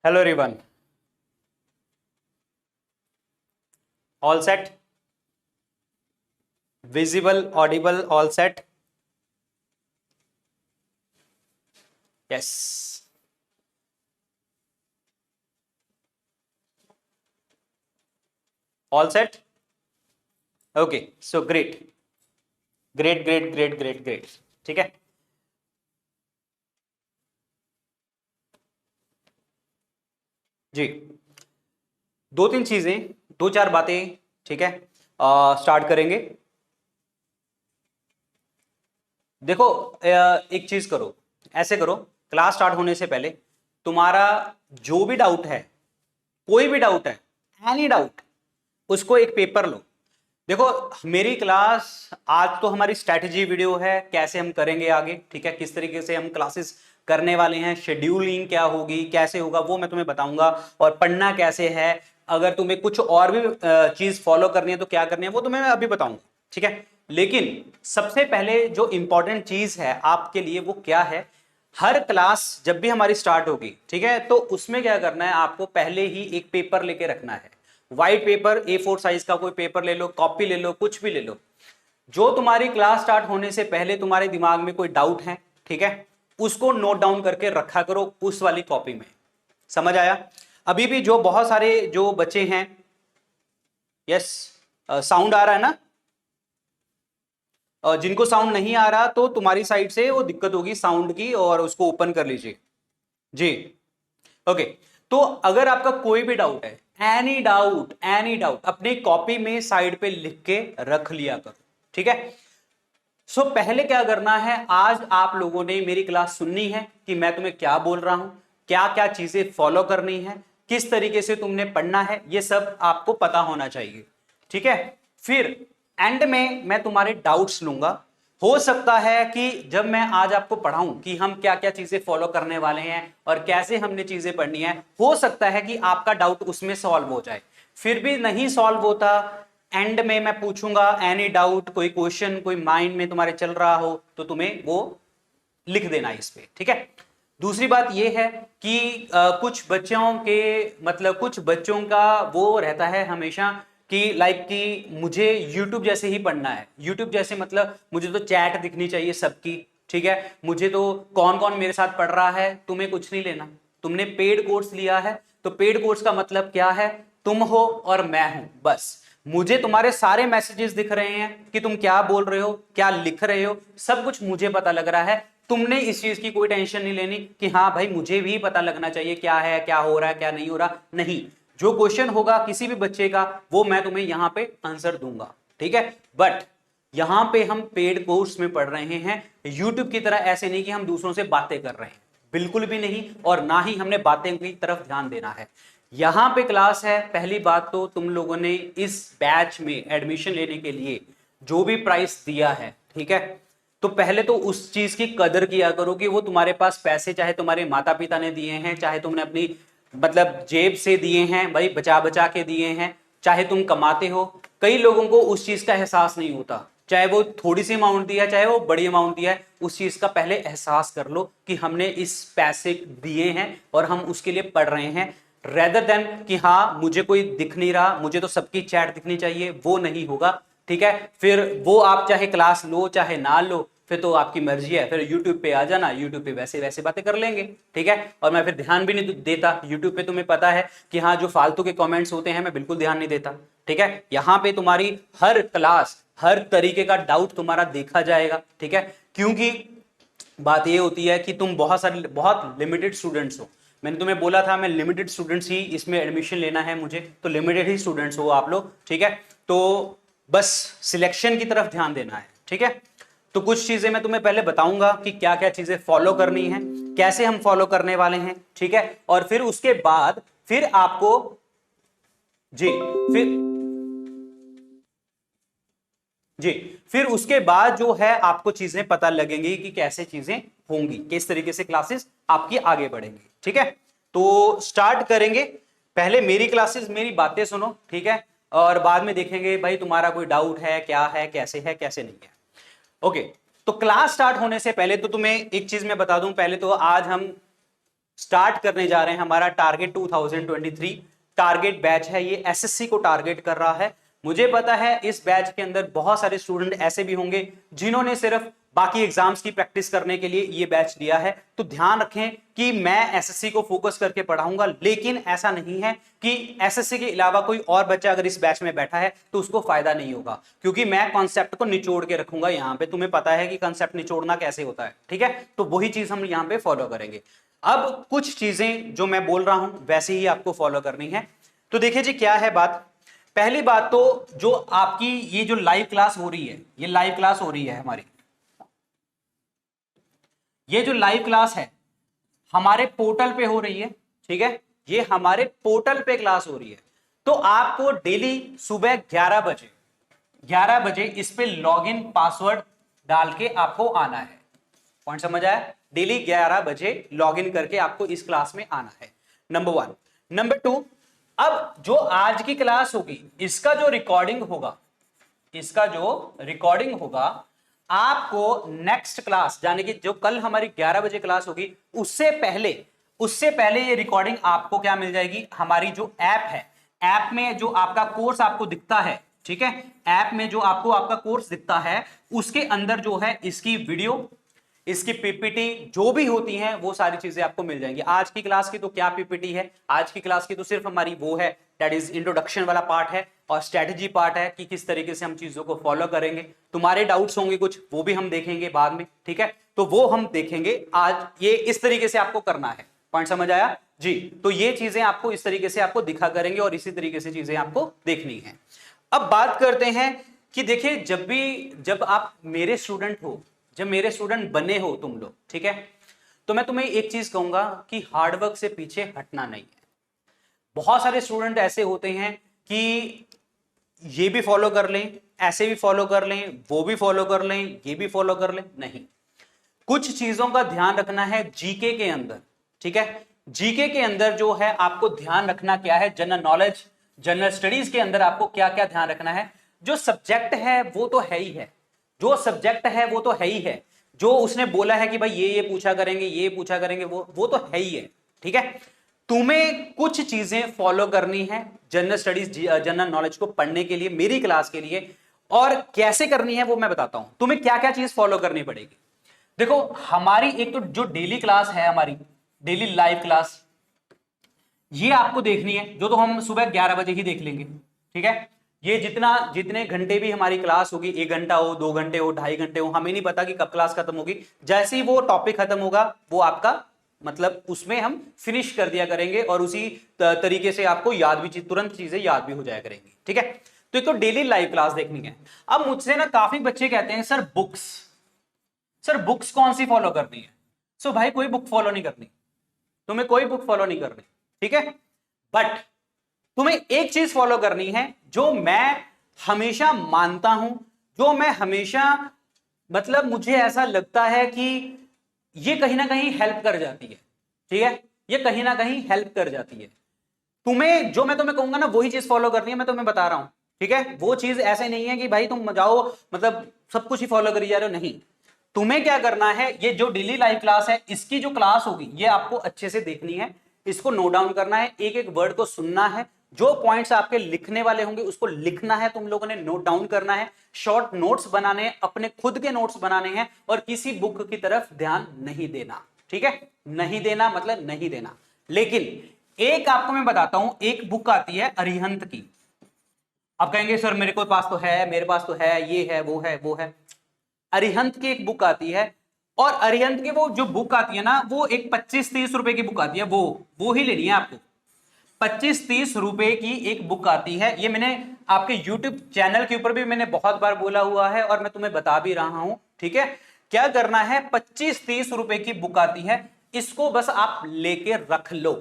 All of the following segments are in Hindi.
Hello everyone, all set, visible Audible all set. Yes, all set. Okay, so great great great great great great. ठीक है, जी। दो तीन चीजें, दो चार बातें, ठीक है, स्टार्ट करेंगे। देखो, एक चीज करो, ऐसे करो, क्लास स्टार्ट होने से पहले तुम्हारा जो भी डाउट है, कोई भी डाउट है, एनी डाउट, उसको एक पेपर लो। देखो, मेरी क्लास आज तो हमारी स्ट्रैटेजी वीडियो है, कैसे हम करेंगे आगे, ठीक है, किस तरीके से हम क्लासेस करने वाले हैं, शेड्यूलिंग क्या होगी, कैसे होगा, वो मैं तुम्हें बताऊंगा। और पढ़ना कैसे है, अगर तुम्हें कुछ और भी चीज फॉलो करनी है तो क्या करनी है, वो तुम्हें मैं अभी बताऊंगा, ठीक है। लेकिन सबसे पहले जो इंपॉर्टेंट चीज है आपके लिए वो क्या है, हर क्लास जब भी हमारी स्टार्ट होगी, ठीक है, तो उसमें क्या करना है, आपको पहले ही एक पेपर लेके रखना है। व्हाइट पेपर, A4 साइज का कोई पेपर ले लो, कॉपी ले लो, कुछ भी ले लो। जो तुम्हारी क्लास स्टार्ट होने से पहले तुम्हारे दिमाग में कोई डाउट है, ठीक है, उसको नोट डाउन करके रखा करो उस वाली कॉपी में। समझ आया? अभी भी जो बहुत सारे जो बच्चे हैं, यस, साउंड आ रहा है ना? जिनको साउंड नहीं आ रहा तो तुम्हारी साइड से वो दिक्कत होगी साउंड की, और उसको ओपन कर लीजिए जी। ओके, तो अगर आपका कोई भी डाउट है, एनी डाउट अपनी कॉपी में साइड पे लिख के रख लिया करो, ठीक है। सो पहले क्या करना है, आज आप लोगों ने मेरी क्लास सुननी है कि मैं तुम्हें क्या बोल रहा हूं, क्या क्या चीजें फॉलो करनी है, किस तरीके से तुमने पढ़ना है, ये सब आपको पता होना चाहिए, ठीक है। फिर एंड में मैं तुम्हारे डाउट्स लूंगा। हो सकता है कि जब मैं आज आपको पढ़ाऊं कि हम क्या क्या चीजें फॉलो करने वाले हैं और कैसे हमने चीजें पढ़नी है, हो सकता है कि आपका डाउट उसमें सॉल्व हो जाए। फिर भी नहीं सॉल्व होता, एंड में मैं पूछूंगा एनी डाउट, कोई क्वेश्चन कोई माइंड में तुम्हारे चल रहा हो तो तुम्हें वो लिख देना इस पे, ठीक है। दूसरी बात यह है कि कुछ बच्चों के, मतलब कुछ बच्चों का वो रहता है हमेशा कि लाइक कि मुझे YouTube जैसे ही पढ़ना है। YouTube जैसे मतलब मुझे तो चैट दिखनी चाहिए सबकी, ठीक है, मुझे तो कौन कौन मेरे साथ पढ़ रहा है, तुम्हें कुछ नहीं लेना। तुमने पेड कोर्स लिया है तो पेड कोर्स का मतलब क्या है, तुम हो और मैं हूं, बस। मुझे तुम्हारे सारे मैसेजेस दिख रहे हैं कि तुम क्या बोल रहे हो, क्या लिख रहे हो, सब कुछ मुझे पता लग रहा है। तुमने इस चीज की कोई टेंशन नहीं लेनी कि हाँ भाई मुझे भी पता लगना चाहिए क्या है, क्या हो रहा है, क्या नहीं हो रहा। नहीं, जो क्वेश्चन होगा किसी भी बच्चे का वो मैं तुम्हें यहां पे आंसर दूंगा, ठीक है। बट यहां पे हम पेड कोर्स में पढ़ रहे हैं, यूट्यूब की तरह ऐसे नहीं कि हम दूसरों से बातें कर रहे हैं, बिल्कुल भी नहीं। और ना ही हमने बातें की तरफ ध्यान देना है। यहां पे क्लास है। पहली बात तो तुम लोगों ने इस बैच में एडमिशन लेने के लिए जो भी प्राइस दिया है, ठीक है, तो पहले तो उस चीज की कदर किया करो कि वो तुम्हारे पास पैसे, चाहे तुम्हारे माता पिता ने दिए हैं, चाहे तुमने अपनी मतलब जेब से दिए हैं, भाई बचा बचा के दिए हैं, चाहे तुम कमाते हो। कई लोगों को उस चीज का एहसास नहीं होता, चाहे वो थोड़ी सी अमाउंट दिया चाहे वो बड़ी अमाउंट दिया है, उस चीज का पहले एहसास कर लो कि हमने इस पैसे दिए हैं और हम उसके लिए पढ़ रहे हैं, रेदर देन कि हाँ मुझे कोई दिख नहीं रहा, मुझे तो सबकी चैट दिखनी चाहिए, वो नहीं होगा, ठीक है। फिर वो आप चाहे क्लास लो चाहे ना लो, फिर तो आपकी मर्जी है, फिर यूट्यूब पे आ जाना, यूट्यूब पे वैसे वैसे बातें कर लेंगे, ठीक है। और मैं फिर ध्यान भी नहीं देता यूट्यूब पे, तुम्हें पता है कि हाँ जो फालतू के कमेंट्स होते हैं मैं बिल्कुल ध्यान नहीं देता, ठीक है। यहाँ पे तुम्हारी हर क्लास, हर तरीके का डाउट तुम्हारा देखा जाएगा, ठीक है। क्योंकि बात ये होती है कि तुम बहुत लिमिटेड स्टूडेंट्स हो। मैंने तुम्हें बोला था मैं लिमिटेड स्टूडेंट्स ही इसमें एडमिशन लेना है मुझे, तो लिमिटेड ही स्टूडेंट्स हो आप लोग, ठीक है। तो बस सिलेक्शन की तरफ ध्यान देना है, ठीक है। तो कुछ चीजें मैं तुम्हें पहले बताऊंगा कि क्या क्या चीजें फॉलो करनी है, कैसे हम फॉलो करने वाले हैं, ठीक है। और फिर उसके बाद फिर आपको, जी, फिर, जी, फिर उसके बाद जो है आपको चीजें पता लगेंगी कि कैसे चीजें होंगी, किस तरीके से क्लासेस आपकी आगे बढ़ेंगी, ठीक है। तो स्टार्ट करेंगे। पहले मेरी क्लासेस, मेरी बातें सुनो, ठीक है, और बाद में देखेंगे भाई तुम्हारा कोई डाउट है, क्या है, कैसे नहीं है। ओके, तो क्लास स्टार्ट होने से पहले तो तुम्हें एक चीज मैं बता दूं, पहले तो आज हम स्टार्ट करने जा रहे हैं हमारा टारगेट 2023 टारगेट बैच है। ये एसएससी को टारगेट कर रहा है। मुझे पता है इस बैच के अंदर बहुत सारे स्टूडेंट ऐसे भी होंगे जिन्होंने सिर्फ बाकी एग्जाम्स की प्रैक्टिस करने के लिए ये बैच लिया है। तो ध्यान रखें कि मैं एसएससी को फोकस करके पढ़ाऊंगा, लेकिन ऐसा नहीं है कि एसएससी के अलावा कोई और बच्चा अगर इस बैच में बैठा है तो उसको फायदा नहीं होगा, क्योंकि मैं कॉन्सेप्ट को निचोड़ के रखूंगा। यहाँ पे तुम्हें पता है कि कॉन्सेप्ट निचोड़ना कैसे होता है, ठीक है? तो वही चीज हम यहाँ पे फॉलो करेंगे। अब कुछ चीजें जो मैं बोल रहा हूं वैसे ही आपको फॉलो करनी है। तो देखिए जी क्या है बात। पहली बात तो जो आपकी ये जो लाइव क्लास हो रही है, ये लाइव क्लास हो रही है हमारी, ये जो लाइव क्लास है हमारे पोर्टल पे हो रही है, ठीक है? ये हमारे पोर्टल पे क्लास हो रही है। तो आपको डेली सुबह 11 बजे इस पे लॉगिन पासवर्ड डाल के आपको आना है। पॉइंट समझ आया? डेली 11 बजे लॉगिन करके आपको इस क्लास में आना है, नंबर 1। नंबर 2, अब जो आज की क्लास होगी इसका जो रिकॉर्डिंग होगा आपको नेक्स्ट क्लास यानी कि जो कल हमारी 11 बजे क्लास होगी उससे पहले ये रिकॉर्डिंग आपको क्या मिल जाएगी, हमारी जो ऐप है, ऐप में जो आपका कोर्स आपको दिखता है, ठीक है? ऐप में जो आपको आपका कोर्स दिखता है उसके अंदर जो है इसकी वीडियो, इसकी पीपीटी जो भी होती हैं वो सारी चीजें आपको मिल जाएंगी। आज की क्लास की तो क्या पीपीटी है, आज की क्लास की तो सिर्फ हमारी वो है, दैट इज इंट्रोडक्शन वाला पार्ट है और स्ट्रेटजी पार्ट है कि किस तरीके से हम चीजों को फॉलो करेंगे। तुम्हारे डाउट्स होंगे कुछ, वो भी हम देखेंगे बाद में, ठीक है? तो वो हम देखेंगे। आज ये इस तरीके से आपको करना है। पॉइंट समझ आया जी? तो ये चीजें आपको इस तरीके से आपको दिखा करेंगे और इसी तरीके से चीजें आपको देखनी है। अब बात करते हैं कि देखिए जब आप मेरे स्टूडेंट हो, जब मेरे स्टूडेंट बने हो तुम लोग, ठीक है? तो मैं तुम्हें एक चीज कहूंगा कि हार्डवर्क से पीछे हटना नहीं है। बहुत सारे स्टूडेंट ऐसे होते हैं कि ये भी फॉलो कर लें, ऐसे भी फॉलो कर लें, वो भी फॉलो कर लें, ये भी फॉलो कर लें। नहीं, कुछ चीजों का ध्यान रखना है जीके के अंदर, ठीक है? जीके के अंदर जो है आपको ध्यान रखना क्या है, जनरल नॉलेज, जनरल स्टडीज के अंदर आपको क्या क्या ध्यान रखना है। जो सब्जेक्ट है वो तो है ही है, जो सब्जेक्ट है वो तो है ही है, जो उसने बोला है कि भाई ये पूछा करेंगे, ये पूछा करेंगे, वो तो है ही है, ठीक है? तुम्हें कुछ चीजें फॉलो करनी है जनरल स्टडीज, जनरल नॉलेज को पढ़ने के लिए, मेरी क्लास के लिए। और कैसे करनी है वो मैं बताता हूं, तुम्हें क्या क्या चीज फॉलो करनी पड़ेगी। देखो हमारी एक तो जो डेली क्लास है, हमारी डेली लाइव क्लास, ये आपको देखनी है, जो तो हम सुबह 11 बजे ही देख लेंगे, ठीक है? ये जितने घंटे भी हमारी क्लास होगी, 1 घंटा हो, 2 घंटे हो, 2.5 घंटे हो, हमें नहीं पता कि कब क्लास खत्म होगी। जैसे ही वो टॉपिक खत्म होगा वो आपका मतलब उसमें हम फिनिश कर दिया करेंगे और उसी तरीके से आपको याद भी, तुरंत चीजें याद भी हो जाया करेंगी, ठीक है? तो एक तो डेली लाइव क्लास देखनी है। अब मुझसे ना काफी बच्चे कहते हैं सर बुक्स कौन सी फॉलो करनी है? सो भाई कोई बुक फॉलो नहीं करनी, तुम्हें कोई बुक फॉलो नहीं करनी, ठीक है? बट तुम्हें एक चीज फॉलो करनी है जो मैं हमेशा मानता हूं, जो मैं हमेशा मतलब मुझे ऐसा लगता है कि ये कहीं ना कहीं हेल्प कर जाती है, ठीक है? ये कहीं ना कहीं हेल्प कर जाती है। तुम्हें जो मैं तुम्हें कहूंगा ना वही चीज फॉलो करनी है, मैं तुम्हें बता रहा हूं, ठीक है? वो चीज ऐसे नहीं है कि भाई तुम जाओ मतलब सब कुछ ही फॉलो करी जा रहे हो, नहीं। तुम्हें क्या करना है, ये जो डेली लाइव क्लास है इसकी जो क्लास होगी ये आपको अच्छे से देखनी है, इसको नोट डाउन करना है, एक एक वर्ड को सुनना है, जो पॉइंट्स आपके लिखने वाले होंगे उसको लिखना है, तुम लोगों ने नोट डाउन करना है, शॉर्ट नोट्स बनाने हैं, अपने खुद के नोट्स बनाने हैं और किसी बुक की तरफ ध्यान नहीं देना, ठीक है? नहीं देना मतलब नहीं देना। लेकिन एक आपको मैं बताता हूं, एक बुक आती है अरिहंत की। आप कहेंगे सर मेरे पास तो है, मेरे पास तो है, ये है, वो है, वो है। अरिहंत की एक बुक आती है और अरिहंत की वो जो बुक आती है ना वो एक 25-30 रुपए की बुक आती है, वो ही लेनी है आपको। 25-30 रुपए की एक बुक आती है। ये मैंने आपके YouTube चैनल के ऊपर भी मैंने बहुत बार बोला हुआ है और मैं तुम्हें बता भी रहा हूं, ठीक है? क्या करना है, 25-30 रुपए की बुक आती है, इसको बस आप लेके रख लो,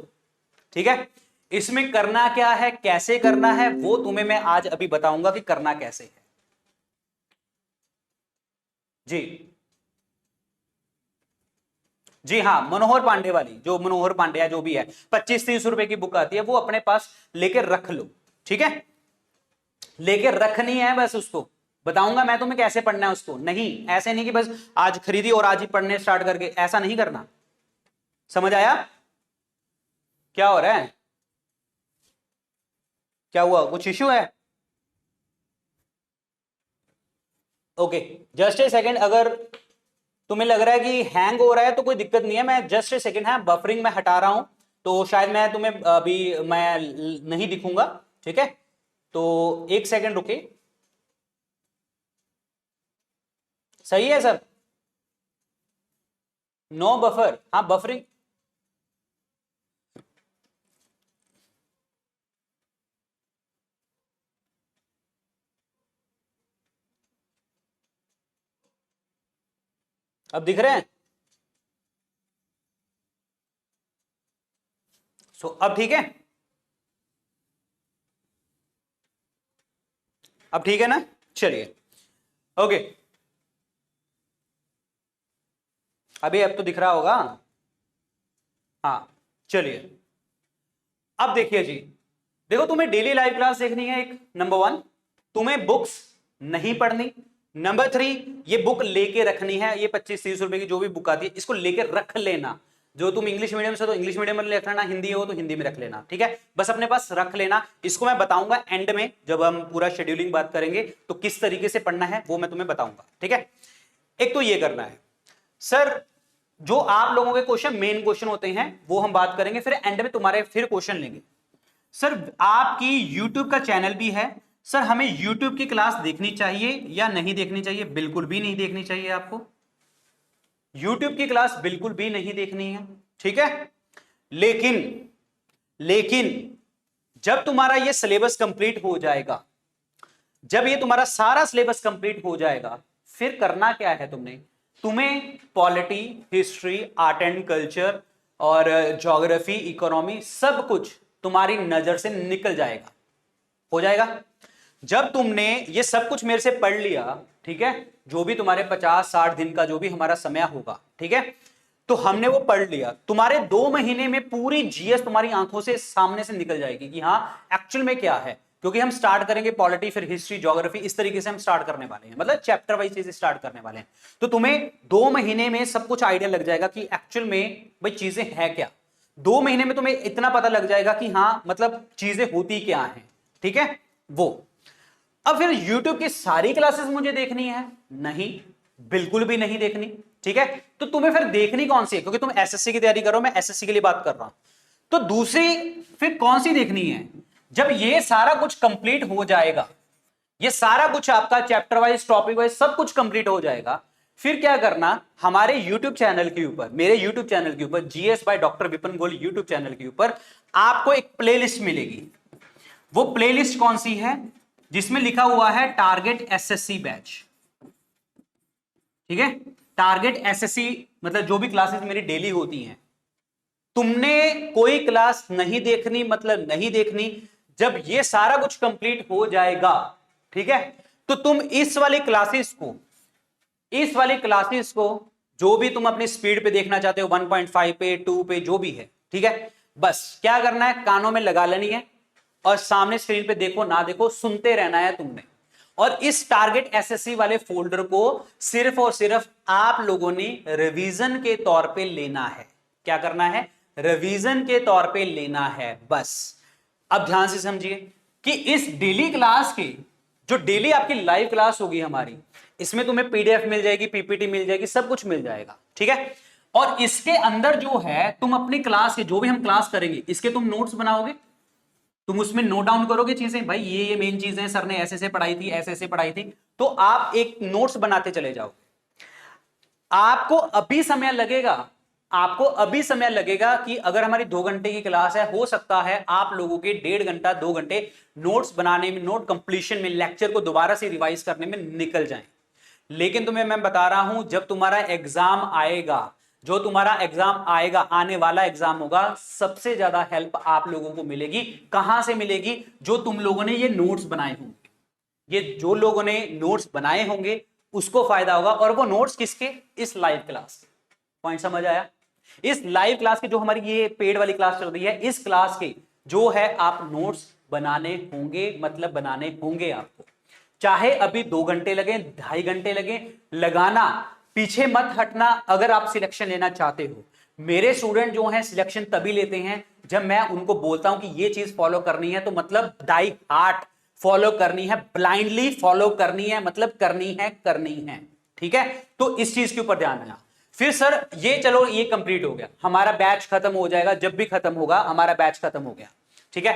ठीक है? इसमें करना क्या है, कैसे करना है, वो तुम्हें मैं आज अभी बताऊंगा कि करना कैसे है जी। जी हाँ, मनोहर पांडे वाली, जो मनोहर पांडे जो भी है, 25-30 रुपए की बुक आती है, वो अपने पास लेकर रख लो, ठीक है? लेकर रखनी है, बस उसको बताऊंगा मैं तुम्हें कैसे पढ़ना है उसको। नहीं, ऐसे नहीं कि बस आज खरीदी और आज ही पढ़ने स्टार्ट करके, ऐसा नहीं करना। समझ आया? क्या हो रहा है? क्या हुआ, कुछ इश्यू है? Okay, just a second. अगर तुम्हें लग रहा है कि हैंग हो रहा है तो कोई दिक्कत नहीं है, मैं जस्ट ए सेकेंड है, बफरिंग में हटा रहा हूं, तो शायद मैं तुम्हें अभी मैं नहीं दिखूंगा, ठीक है? तो एक सेकेंड रुके। सही है सर? नो बफर, हाँ बफरिंग। अब दिख रहे हैं? सो अब ठीक है? अब ठीक है ना? चलिए, ओके। अभी अब तो दिख रहा होगा। हाँ, चलिए। अब देखिए जी, देखो तुम्हें डेली लाइव क्लास देखनी है, एक नंबर 1, तुम्हें बुक्स नहीं पढ़नी। नंबर 3, ये बुक लेके रखनी है, ये 25-30 रुपए की जो भी बुक आती है इसको लेके रख लेना। जो तुम इंग्लिश मीडियम से तो इंग्लिश मीडियम में रख लेना, हिंदी हो तो हिंदी में रख लेना, ठीक है? बस अपने पास रख लेना। इसको मैं बताऊंगा एंड में, जब हम पूरा शेड्यूलिंग बात करेंगे तो किस तरीके से पढ़ना है वो मैं तुम्हें बताऊंगा, ठीक है? एक तो ये करना है सर, जो आप लोगों के क्वेश्चन मेन क्वेश्चन होते हैं वो हम बात करेंगे, फिर एंड में तुम्हारे फिर क्वेश्चन लेंगे। सर आपकी YouTube का चैनल भी है, सर हमें YouTube की क्लास देखनी चाहिए या नहीं देखनी चाहिए? बिल्कुल भी नहीं देखनी चाहिए आपको, YouTube की क्लास बिल्कुल भी नहीं देखनी है, ठीक है? लेकिन लेकिन जब तुम्हारा ये सिलेबस कंप्लीट हो जाएगा, जब ये तुम्हारा सारा सिलेबस कंप्लीट हो जाएगा, फिर करना क्या है तुम्हें polity, history, art and culture और ज्योग्राफी, इकोनॉमी, सब कुछ तुम्हारी नजर से निकल जाएगा, हो जाएगा। जब तुमने ये सब कुछ मेरे से पढ़ लिया, ठीक है, जो भी तुम्हारे 50-60 दिन का जो भी हमारा समय होगा, ठीक है, तो हमने वो पढ़ लिया, तुम्हारे 2 महीने में पूरी जीएस तुम्हारी आंखों से सामने से निकल जाएगी कि हाँ एक्चुअल में क्या है। क्योंकि हम स्टार्ट करेंगे पॉलिटी, फिर हिस्ट्री, ज्योग्राफी, इस तरीके से हम स्टार्ट करने वाले हैं, मतलब चैप्टर वाइज चीजें स्टार्ट करने वाले हैं। तो तुम्हें 2 महीने में सब कुछ आइडिया लग जाएगा कि एक्चुअल में भाई चीजें है क्या। 2 महीने में तुम्हें इतना पता लग जाएगा कि हाँ मतलब चीजें होती क्या हैं, ठीक है वो। अब फिर YouTube की सारी क्लासेस मुझे देखनी है? नहीं, बिल्कुल भी नहीं देखनी, ठीक है? तो तुम्हें फिर देखनी कौन सी है? क्योंकि तुम एसएससी की तैयारी करो, मैं एसएससी के लिए बात कर रहा हूं, तो दूसरी फिर कौन सी देखनी है? जब ये सारा कुछ कंप्लीट हो जाएगा, ये सारा कुछ आपका चैप्टर वाइज, टॉपिक वाइज सब कुछ कंप्लीट हो जाएगा, फिर क्या करना, हमारे YouTube चैनल के ऊपर, मेरे YouTube चैनल के ऊपर, GS by doctor Vipin Goyal YouTube channel के ऊपर आपको एक प्लेलिस्ट मिलेगी। वो प्लेलिस्ट कौन सी है? जिसमें लिखा हुआ है टारगेट एसएससी बैच, ठीक है? टारगेट एसएससी मतलब जो भी क्लासेस मेरी डेली होती हैं, तुमने कोई क्लास नहीं देखनी, मतलब नहीं देखनी। जब ये सारा कुछ कंप्लीट हो जाएगा, ठीक है, तो तुम इस वाली क्लासेस को जो भी तुम अपनी स्पीड पे देखना चाहते हो, 1.5 पे, 2 पे, जो भी है, ठीक है, बस क्या करना है, कानों में लगा लेनी है और सामने स्क्रीन पे देखो ना देखो, सुनते रहना है तुमने। और इस टारगेट एसएससी वाले फोल्डर को सिर्फ और सिर्फ आप लोगों ने रिवीजन के तौर पे लेना है। क्या करना है? रिवीजन के तौर पे लेना है, बस। अब ध्यान से समझिए कि इस डेली क्लास की, जो डेली आपकी लाइव क्लास होगी हमारी, इसमें तुम्हें पीडीएफ मिल जाएगी, पीपीटी मिल जाएगी, सब कुछ मिल जाएगा, ठीक है? और इसके अंदर जो है, तुम अपनी क्लास के, जो भी हम क्लास करेंगे, इसके तुम नोट्स बनाओगे, तुम उसमें नोट डाउन करोगे चीजें, भाई ये मेन चीजें सर ने ऐसे ऐसे पढ़ाई थी, ऐसे ऐसे पढ़ाई थी, तो आप एक नोट्स बनाते चले जाओगे। आपको अभी समय लगेगा कि अगर हमारी 2 घंटे की क्लास है, हो सकता है आप लोगों के 1.5 घंटा 2 घंटे नोट्स बनाने में, नोट कंप्लीशन में, लेक्चर को दोबारा से रिवाइज करने में निकल जाएं। लेकिन तुम्हें मैं बता रहा हूं, जब तुम्हारा एग्जाम आएगा, जो तुम्हारा एग्जाम आएगा, आने वाला एग्जाम होगा, सबसे ज्यादा हेल्प आप लोगों को मिलेगी। कहां से मिलेगी? जो तुम लोगों ने ये नोट्स बनाए होंगे, ये जो लोगों ने नोट्स बनाए होंगे उसको फायदा होगा। और वो नोट्स किसके? इस लाइव क्लास के। पॉइंट समझ आया? इस लाइव क्लास की, जो हमारी ये पेड वाली क्लास चल रही है, इस क्लास के जो है आप नोट्स बनाने होंगे, मतलब बनाने होंगे आपको, चाहे अभी 2 घंटे लगे, 2.5 घंटे लगे, लगाना, पीछे मत हटना। अगर आप सिलेक्शन लेना चाहते हो, मेरे स्टूडेंट जो हैं सिलेक्शन तभी लेते हैं जब मैं उनको बोलता हूं कि ये चीज फॉलो करनी है तो मतलब डाई हार्ट फॉलो करनी है, ब्लाइंडली फॉलो करनी है, मतलब करनी है। ठीक है, तो इस चीज के ऊपर ध्यान देना। फिर सर ये चलो ये कंप्लीट हो गया, हमारा बैच खत्म हो जाएगा, जब भी खत्म होगा हमारा बैच खत्म हो गया। ठीक है,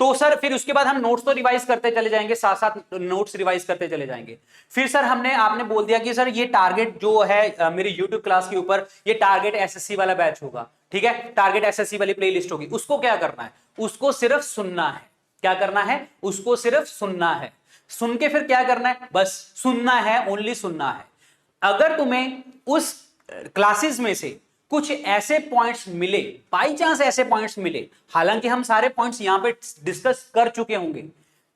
तो सर फिर उसके बाद हम नोट्स तो रिवाइज करते चले जाएंगे, साथ साथ नोट्स रिवाइज करते चले जाएंगे। फिर सर आपने बोल दिया कि सर ये टारगेट जो है मेरी यूट्यूब क्लास के ऊपर, ये टारगेट एसएससी वाला बैच होगा। ठीक है, टारगेट एसएससी वाली प्लेलिस्ट होगी। उसको क्या करना है? उसको सिर्फ सुनना है। क्या करना है? उसको सिर्फ सुनना है। सुन के फिर क्या करना है? बस सुनना है, ओनली सुनना है। अगर तुम्हें उस क्लासेस में से कुछ ऐसे पॉइंट्स मिले, बाई चांस ऐसे पॉइंट्स मिले, हालांकि हम सारे पॉइंट्स यहां पे डिस्कस कर चुके होंगे,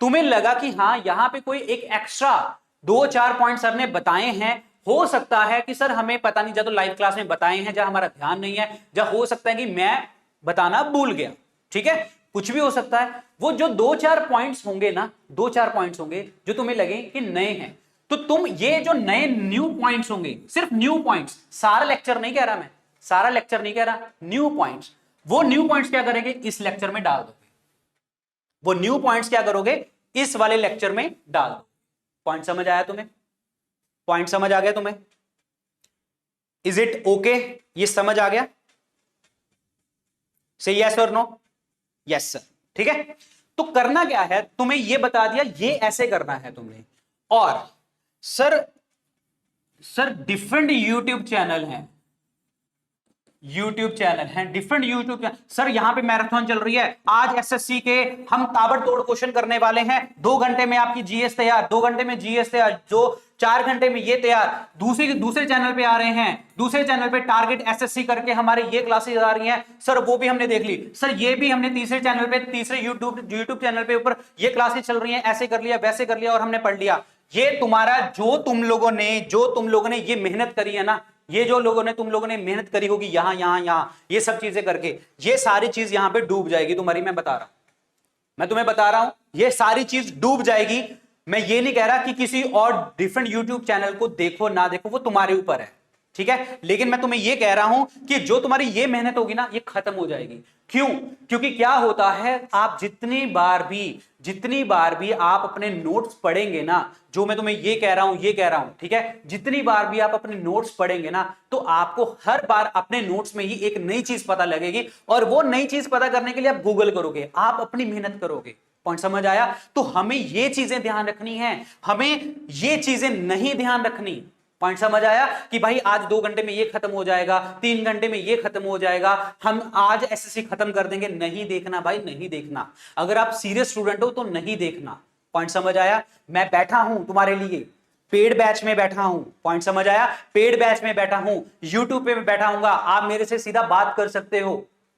तुम्हें लगा कि हाँ यहां पे कोई एक एक्स्ट्रा 2-4 पॉइंट सर ने बताए हैं, हो सकता है कि सर हमें पता नहीं, या तो लाइव क्लास में बताए हैं, या हमारा ध्यान नहीं है, या हो सकता है कि मैं बताना भूल गया। ठीक है, कुछ भी हो सकता है। वो जो 2-4 पॉइंट्स होंगे ना, 2-4 पॉइंट्स होंगे जो तुम्हें लगे कि नए हैं, तो तुम ये जो नए न्यू पॉइंट्स होंगे, सिर्फ न्यू पॉइंट्स, सारा लेक्चर नहीं कह रहा मैं, सारा लेक्चर नहीं कह रहा, न्यू पॉइंट्स, वो न्यू पॉइंट्स क्या करेंगे? इस लेक्चर में डाल दोगे। वो न्यू पॉइंट्स क्या करोगे? इस वाले लेक्चर में डाल दो। पॉइंट समझ आया तुम्हें? पॉइंट समझ आ गया तुम्हें? Is it okay? ये समझ आ गया? से यस और नो? Yes sir. ठीक है, तो करना क्या है, तुम्हें ये बता दिया, ये ऐसे करना है तुमने। और सर डिफरेंट यूट्यूब चैनल हैं, यूट्यूब चैनल है, डिफरेंट यूट्यूब चैनल। सर यहां पे मैराथन चल रही है, आज एसएससी के हम ताबड़तोड़ क्वेश्चन करने वाले हैं, 2 घंटे में आपकी जीएस तैयार, 2 घंटे में जीएस तैयार, जो 4 घंटे में ये तैयार। दूसरे चैनल पे आ रहे हैं, दूसरे चैनल पे टारगेट एसएससी करके हमारे ये क्लासेस आ रही हैं सर, वो भी हमने देख ली। सर ये भी हमने तीसरे चैनल पे, तीसरे यूट्यूब चैनल पे ऊपर ये क्लासेस चल रही हैं, ऐसे कर लिया, वैसे कर लिया, और हमने पढ़ लिया। ये तुम्हारा जो तुम लोगों ने ये मेहनत करी है ना, ये जो तुम लोगों ने मेहनत करी होगी यहां ये सब चीजें करके, ये सारी चीज यहां पे डूब जाएगी तुम्हारी। मैं तुम्हें बता रहा हूं, ये सारी चीज डूब जाएगी। मैं ये नहीं कह रहा कि किसी और डिफरेंट यूट्यूब चैनल को देखो ना देखो, वो तुम्हारे ऊपर है। ठीक है, लेकिन मैं तुम्हें ये कह रहा हूं कि जो तुम्हारी ये मेहनत होगी ना, ये खत्म हो जाएगी। क्यों? क्योंकि क्या होता है, आप जितनी बार भी आप अपने नोट्स पढ़ेंगे ना, जो मैं तुम्हें ये कह रहा हूं, ठीक है, जितनी बार भी आप अपने नोट्स पढ़ेंगे ना, तो आपको हर बार अपने नोट्स में ही एक नई चीज पता लगेगी, और वो नई चीज पता करने के लिए आप गूगल करोगे, आप अपनी मेहनत करोगे। पॉइंट समझ आया? तो हमें ये चीजें ध्यान रखनी है, हमें ये चीजें नहीं ध्यान रखनी। पॉइंट समझ आया कि भाई आज 2 घंटे में ये खत्म हो जाएगा, 3 घंटे में ये खत्म हो जाएगा, हम आज एसएससी खत्म कर देंगे, नहीं देखना भाई, नहीं देखना। अगर आप सीरियस स्टूडेंट हो तो नहीं देखना। पॉइंट समझ आया? मैं बैठा हूं तुम्हारे लिए, पेड बैच में बैठा हूं। पॉइंट समझ आया? पेड बैच में बैठा हूं, यूट्यूब पे बैठा हूंगा, आप मेरे से सीधा बात कर सकते हो।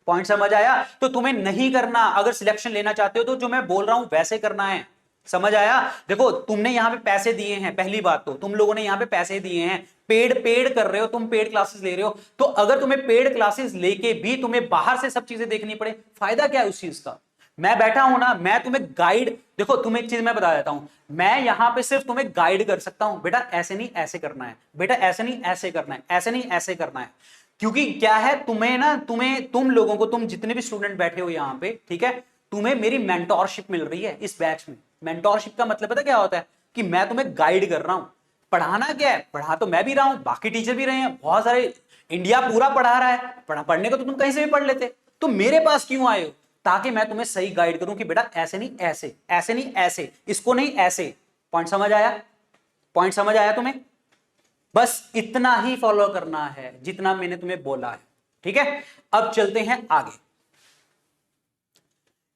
पॉइंट समझ आया? तो तुम्हें नहीं करना, अगर सिलेक्शन लेना चाहते हो तो जो मैं बोल रहा हूं वैसे करना है। समझ आया? देखो तुमने यहां पे पैसे दिए हैं, पहली बात तो तुम लोगों ने यहां पे पैसे दिए हैं, पेड कर रहे हो, तुम पेड क्लासेस ले रहे हो, तो अगर तुम्हें पेड क्लासेस लेके भी तुम्हें बाहर से सब चीजें देखनी पड़े, फायदा क्या है उस चीज का? मैं बैठा हूं ना, मैं तुम्हें गाइड, देखो तुम्हें एक चीज मैं बता देता हूं, मैं यहां पे सिर्फ तुम्हें गाइड कर सकता हूं, बेटा ऐसे नहीं ऐसे करना है, बेटा ऐसे नहीं ऐसे करना है, ऐसे नहीं ऐसे करना है। क्योंकि क्या है, तुम लोगों को, तुम जितने भी स्टूडेंट बैठे हो यहां पे, ठीक है, तुम्हें मेरी मेंटोरशिप मिल रही है इस बैच में। मेंटोरशिप का मतलब पता क्या होता है? कि मैं तुम्हें गाइड कर रहा हूं। पढ़ाना क्या है, पढ़ा तो मैं भी रहा हूं, बाकी टीचर भी रहे हैं, बहुत सारे, इंडिया पूरा पढ़ा रहा है, पढ़ने को तो तुम कहीं से भी पढ़ लेते, तो मेरे पास क्यों आए हो? ताकि मैं तुम्हें सही गाइड करूं कि बेटा ऐसे नहीं ऐसे, ऐसे नहीं ऐसे, इसको नहीं ऐसे। पॉइंट समझ आया? पॉइंट समझ आया तुम्हें? बस इतना ही फॉलो करना है जितना मैंने तुम्हें बोला है। ठीक है, अब चलते हैं आगे।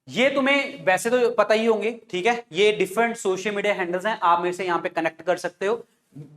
ये तुम्हें वैसे तो पता ही होंगे, ठीक है, ये डिफरेंट सोशल मीडिया हैंडल्स हैं, आप मेरे से यहां पे कनेक्ट कर सकते हो,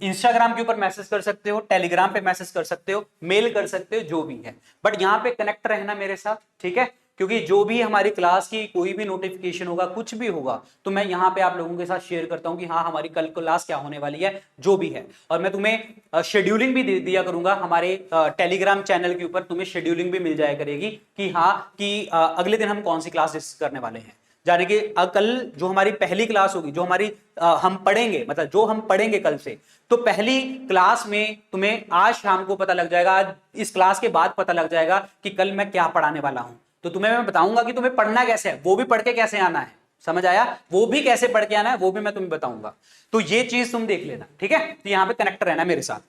इंस्टाग्राम के ऊपर मैसेज कर सकते हो, टेलीग्राम पे मैसेज कर सकते हो, मेल कर सकते हो, जो भी है, बट यहां पे कनेक्ट रहना मेरे साथ। ठीक है, क्योंकि जो भी हमारी क्लास की कोई भी नोटिफिकेशन होगा, कुछ भी होगा, तो मैं यहाँ पे आप लोगों के साथ शेयर करता हूँ कि हाँ हमारी कल क्लास क्या होने वाली है, जो भी है। और मैं तुम्हें शेड्यूलिंग भी दे दिया करूंगा, हमारे टेलीग्राम चैनल के ऊपर तुम्हें शेड्यूलिंग भी मिल जाया करेगी कि हाँ कि अगले दिन हम कौन सी क्लास डिस्कस करने वाले हैं। यानी कि कल जो हमारी पहली क्लास होगी, जो हमारी हम पढ़ेंगे, मतलब जो हम पढ़ेंगे कल से, तो पहली क्लास में तुम्हें आज शाम को पता लग जाएगा, आज इस क्लास के बाद पता लग जाएगा कि कल मैं क्या पढ़ाने वाला हूं। तो तुम्हें मैं बताऊंगा कि तुम्हें पढ़ना कैसे है, वो भी पढ़ के कैसे आना है, समझ आया, वो भी कैसे पढ़ के आना है वो भी मैं तुम्हें बताऊंगा। तो ये चीज तुम देख लेना, ठीक है। तो यहां पे कनेक्ट रहना मेरे साथ।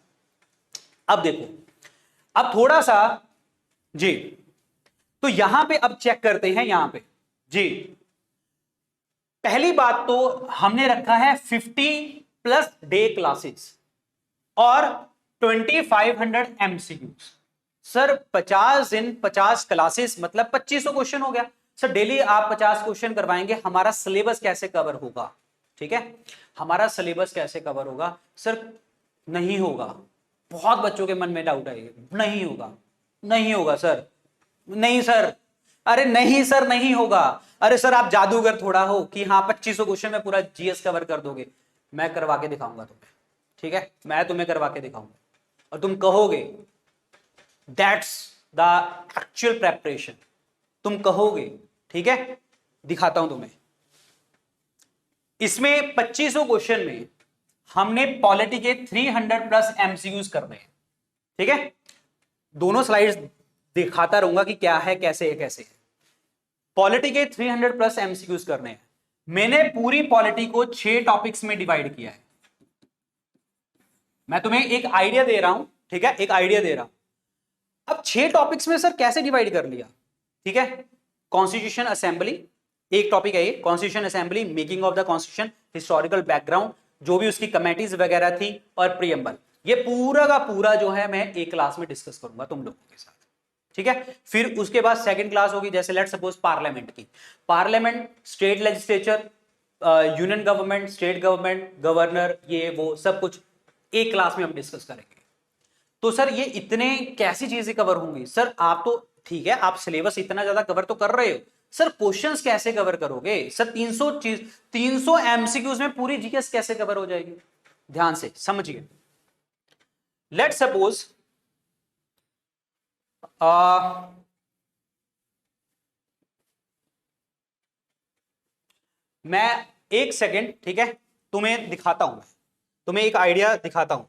अब देखो, अब थोड़ा सा जी, तो यहां पे अब चेक करते हैं यहां पे जी। पहली बात तो हमने रखा है 50+ डे क्लासेस और 2500 MCQs। सर 50 दिन 50 क्लासेस मतलब 2500 क्वेश्चन हो गया। सर डेली आप 50 क्वेश्चन करवाएंगे, हमारा सिलेबस कैसे कवर होगा, ठीक है, हमारा सिलेबस कैसे कवर होगा। सर नहीं होगा, बहुत बच्चों के मन में डाउट आएगा, नहीं होगा, नहीं होगा सर, नहीं सर, अरे नहीं सर नहीं होगा। अरे सर आप जादूगर थोड़ा हो कि हाँ 2500 क्वेश्चन में पूरा जीएस कवर कर दोगे। मैं करवा के दिखाऊंगा तुम्हें, ठीक है, मैं तुम्हें करवा के दिखाऊंगा और तुम कहोगे दैट्स द एक्चुअल प्रेपरेशन, तुम कहोगे, ठीक है। दिखाता हूं तुम्हें, इसमें 2500 क्वेश्चन में हमने पॉलिटी के 300+ MCQs करने हैं, ठीक है। दोनों स्लाइड्स दिखाता रहूंगा कि क्या है, कैसे है, कैसे है। पॉलिटी के 300+ MCQs करने हैं। मैंने पूरी पॉलिटी को 6 टॉपिक्स में डिवाइड किया है। मैं तुम्हें एक आइडिया दे रहा हूं, ठीक है, एक आइडिया दे रहा हूं। अब 6 टॉपिक्स में सर कैसे डिवाइड कर लिया, ठीक है। कॉन्स्टिट्यूशन असेंबली एक टॉपिक है, ये constitution assembly, making of the constitution, historical background, जो भी उसकी कमेटीज वगैरह थी, और प्रीएम्बल। ये पूरा का पूरा जो है मैं एक क्लास में डिस्कस करूंगा तुम लोगों के साथ, ठीक है। फिर उसके बाद सेकंड क्लास होगी, जैसे लेट्स सपोज पार्लियामेंट की, parliament, state legislature, union government, state government, governor, ये वो सब कुछ एक क्लास में हम डिस्कस करेंगे। तो सर ये इतने कैसी चीजें कवर होंगी। सर आप तो ठीक है, आप सिलेबस इतना ज्यादा कवर तो कर रहे हो, सर क्वेश्चंस कैसे कवर करोगे। सर 300 एमसीक्यूज में पूरी जीएस कैसे कवर हो जाएगी। ध्यान से समझिए, लेट सपोज मैं एक सेकेंड, ठीक है, तुम्हें दिखाता हूं, तुम्हें एक आइडिया दिखाता हूं,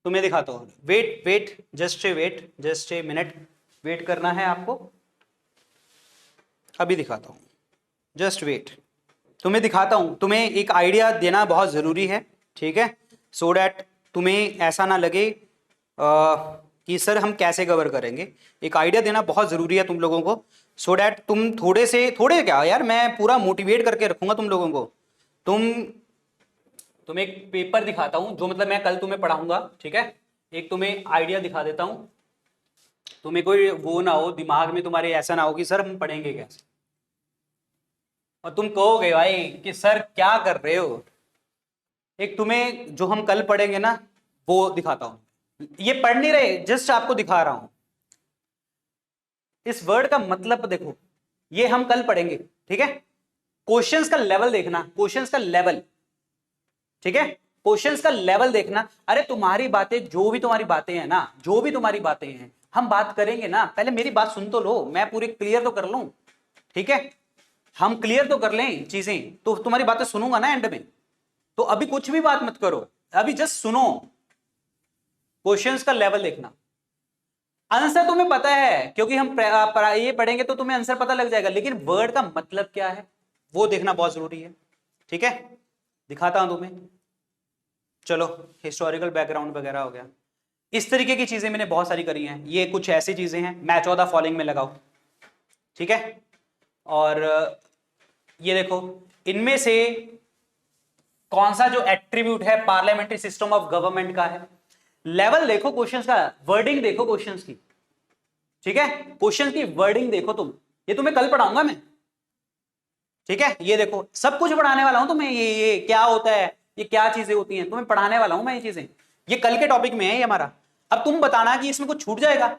तुम्हें दिखाता हूं। Wait wait just a minute, wait करना है आपको, अभी दिखाता हूं, जस्ट वेट। तुम्हें दिखाता हूं, तुम्हें एक आइडिया देना बहुत जरूरी है, ठीक है, सो डैट तुम्हें ऐसा ना लगे कि सर हम कैसे कवर करेंगे। एक आइडिया देना बहुत जरूरी है तुम लोगों को, सो डैट तुम थोड़े क्या यार, मैं पूरा मोटिवेट करके रखूंगा तुम लोगों को। तुम्हें एक पेपर दिखाता हूं, जो मतलब मैं कल तुम्हें पढ़ाऊंगा, ठीक है। एक तुम्हें आइडिया दिखा देता हूं, तुम्हें कोई वो ना हो दिमाग में तुम्हारे, ऐसा ना हो कि सर हम पढ़ेंगे कैसे, और तुम कहोगे भाई कि सर क्या कर रहे हो। एक तुम्हें जो हम कल पढ़ेंगे ना वो दिखाता हूं, ये पढ़ नहीं रहे, जस्ट आपको दिखा रहा हूं। इस वर्ड का मतलब देखो, ये हम कल पढ़ेंगे, ठीक है। क्वेश्चंस का लेवल देखना, क्वेश्चंस का लेवल, ठीक है, क्वेश्चंस का लेवल देखना। अरे तुम्हारी बातें, जो भी तुम्हारी बातें हैं ना, जो भी तुम्हारी बातें हैं, हम बात करेंगे ना, पहले मेरी बात सुन तो लो, मैं पूरी क्लियर तो कर लूं, ठीक है, हम क्लियर तो कर लें चीजें, तो तुम्हारी बातें सुनूंगा ना एंड में। तो अभी कुछ भी बात मत करो, अभी जस्ट सुनो, क्वेश्चंस का लेवल देखना। आंसर तुम्हें पता है क्योंकि हम ये पढ़ेंगे तो तुम्हें आंसर पता लग जाएगा, लेकिन वर्ड का मतलब क्या है वो देखना बहुत जरूरी है, ठीक है। दिखाता हूं तुम्हें, चलो हिस्टोरिकल बैकग्राउंड वगैरह हो गया, इस तरीके की चीजें मैंने बहुत सारी करी हैं। ये कुछ ऐसी चीजें हैं, मैच ऑफ द फॉलोइंग में लगाओ, ठीक है। और ये देखो, इनमें से कौन सा जो एट्रीब्यूट है पार्लियामेंट्री सिस्टम ऑफ गवर्नमेंट का है। लेवल देखो क्वेश्चंस का, वर्डिंग देखो क्वेश्चंस की, ठीक है, क्वेश्चंस की वर्डिंग देखो तुम, ये तुम्हें कल पढ़ाऊंगा मैं, ठीक है। ये देखो सब कुछ पढ़ाने वाला हूं तुम्हें, ये क्या होता है, ये क्या चीजें होती हैं, तुम्हें पढ़ाने वाला हूं मैं ये चीजें, ये कल के टॉपिक में है ये हमारा। अब तुम बताना कि इसमें कुछ छूट जाएगा।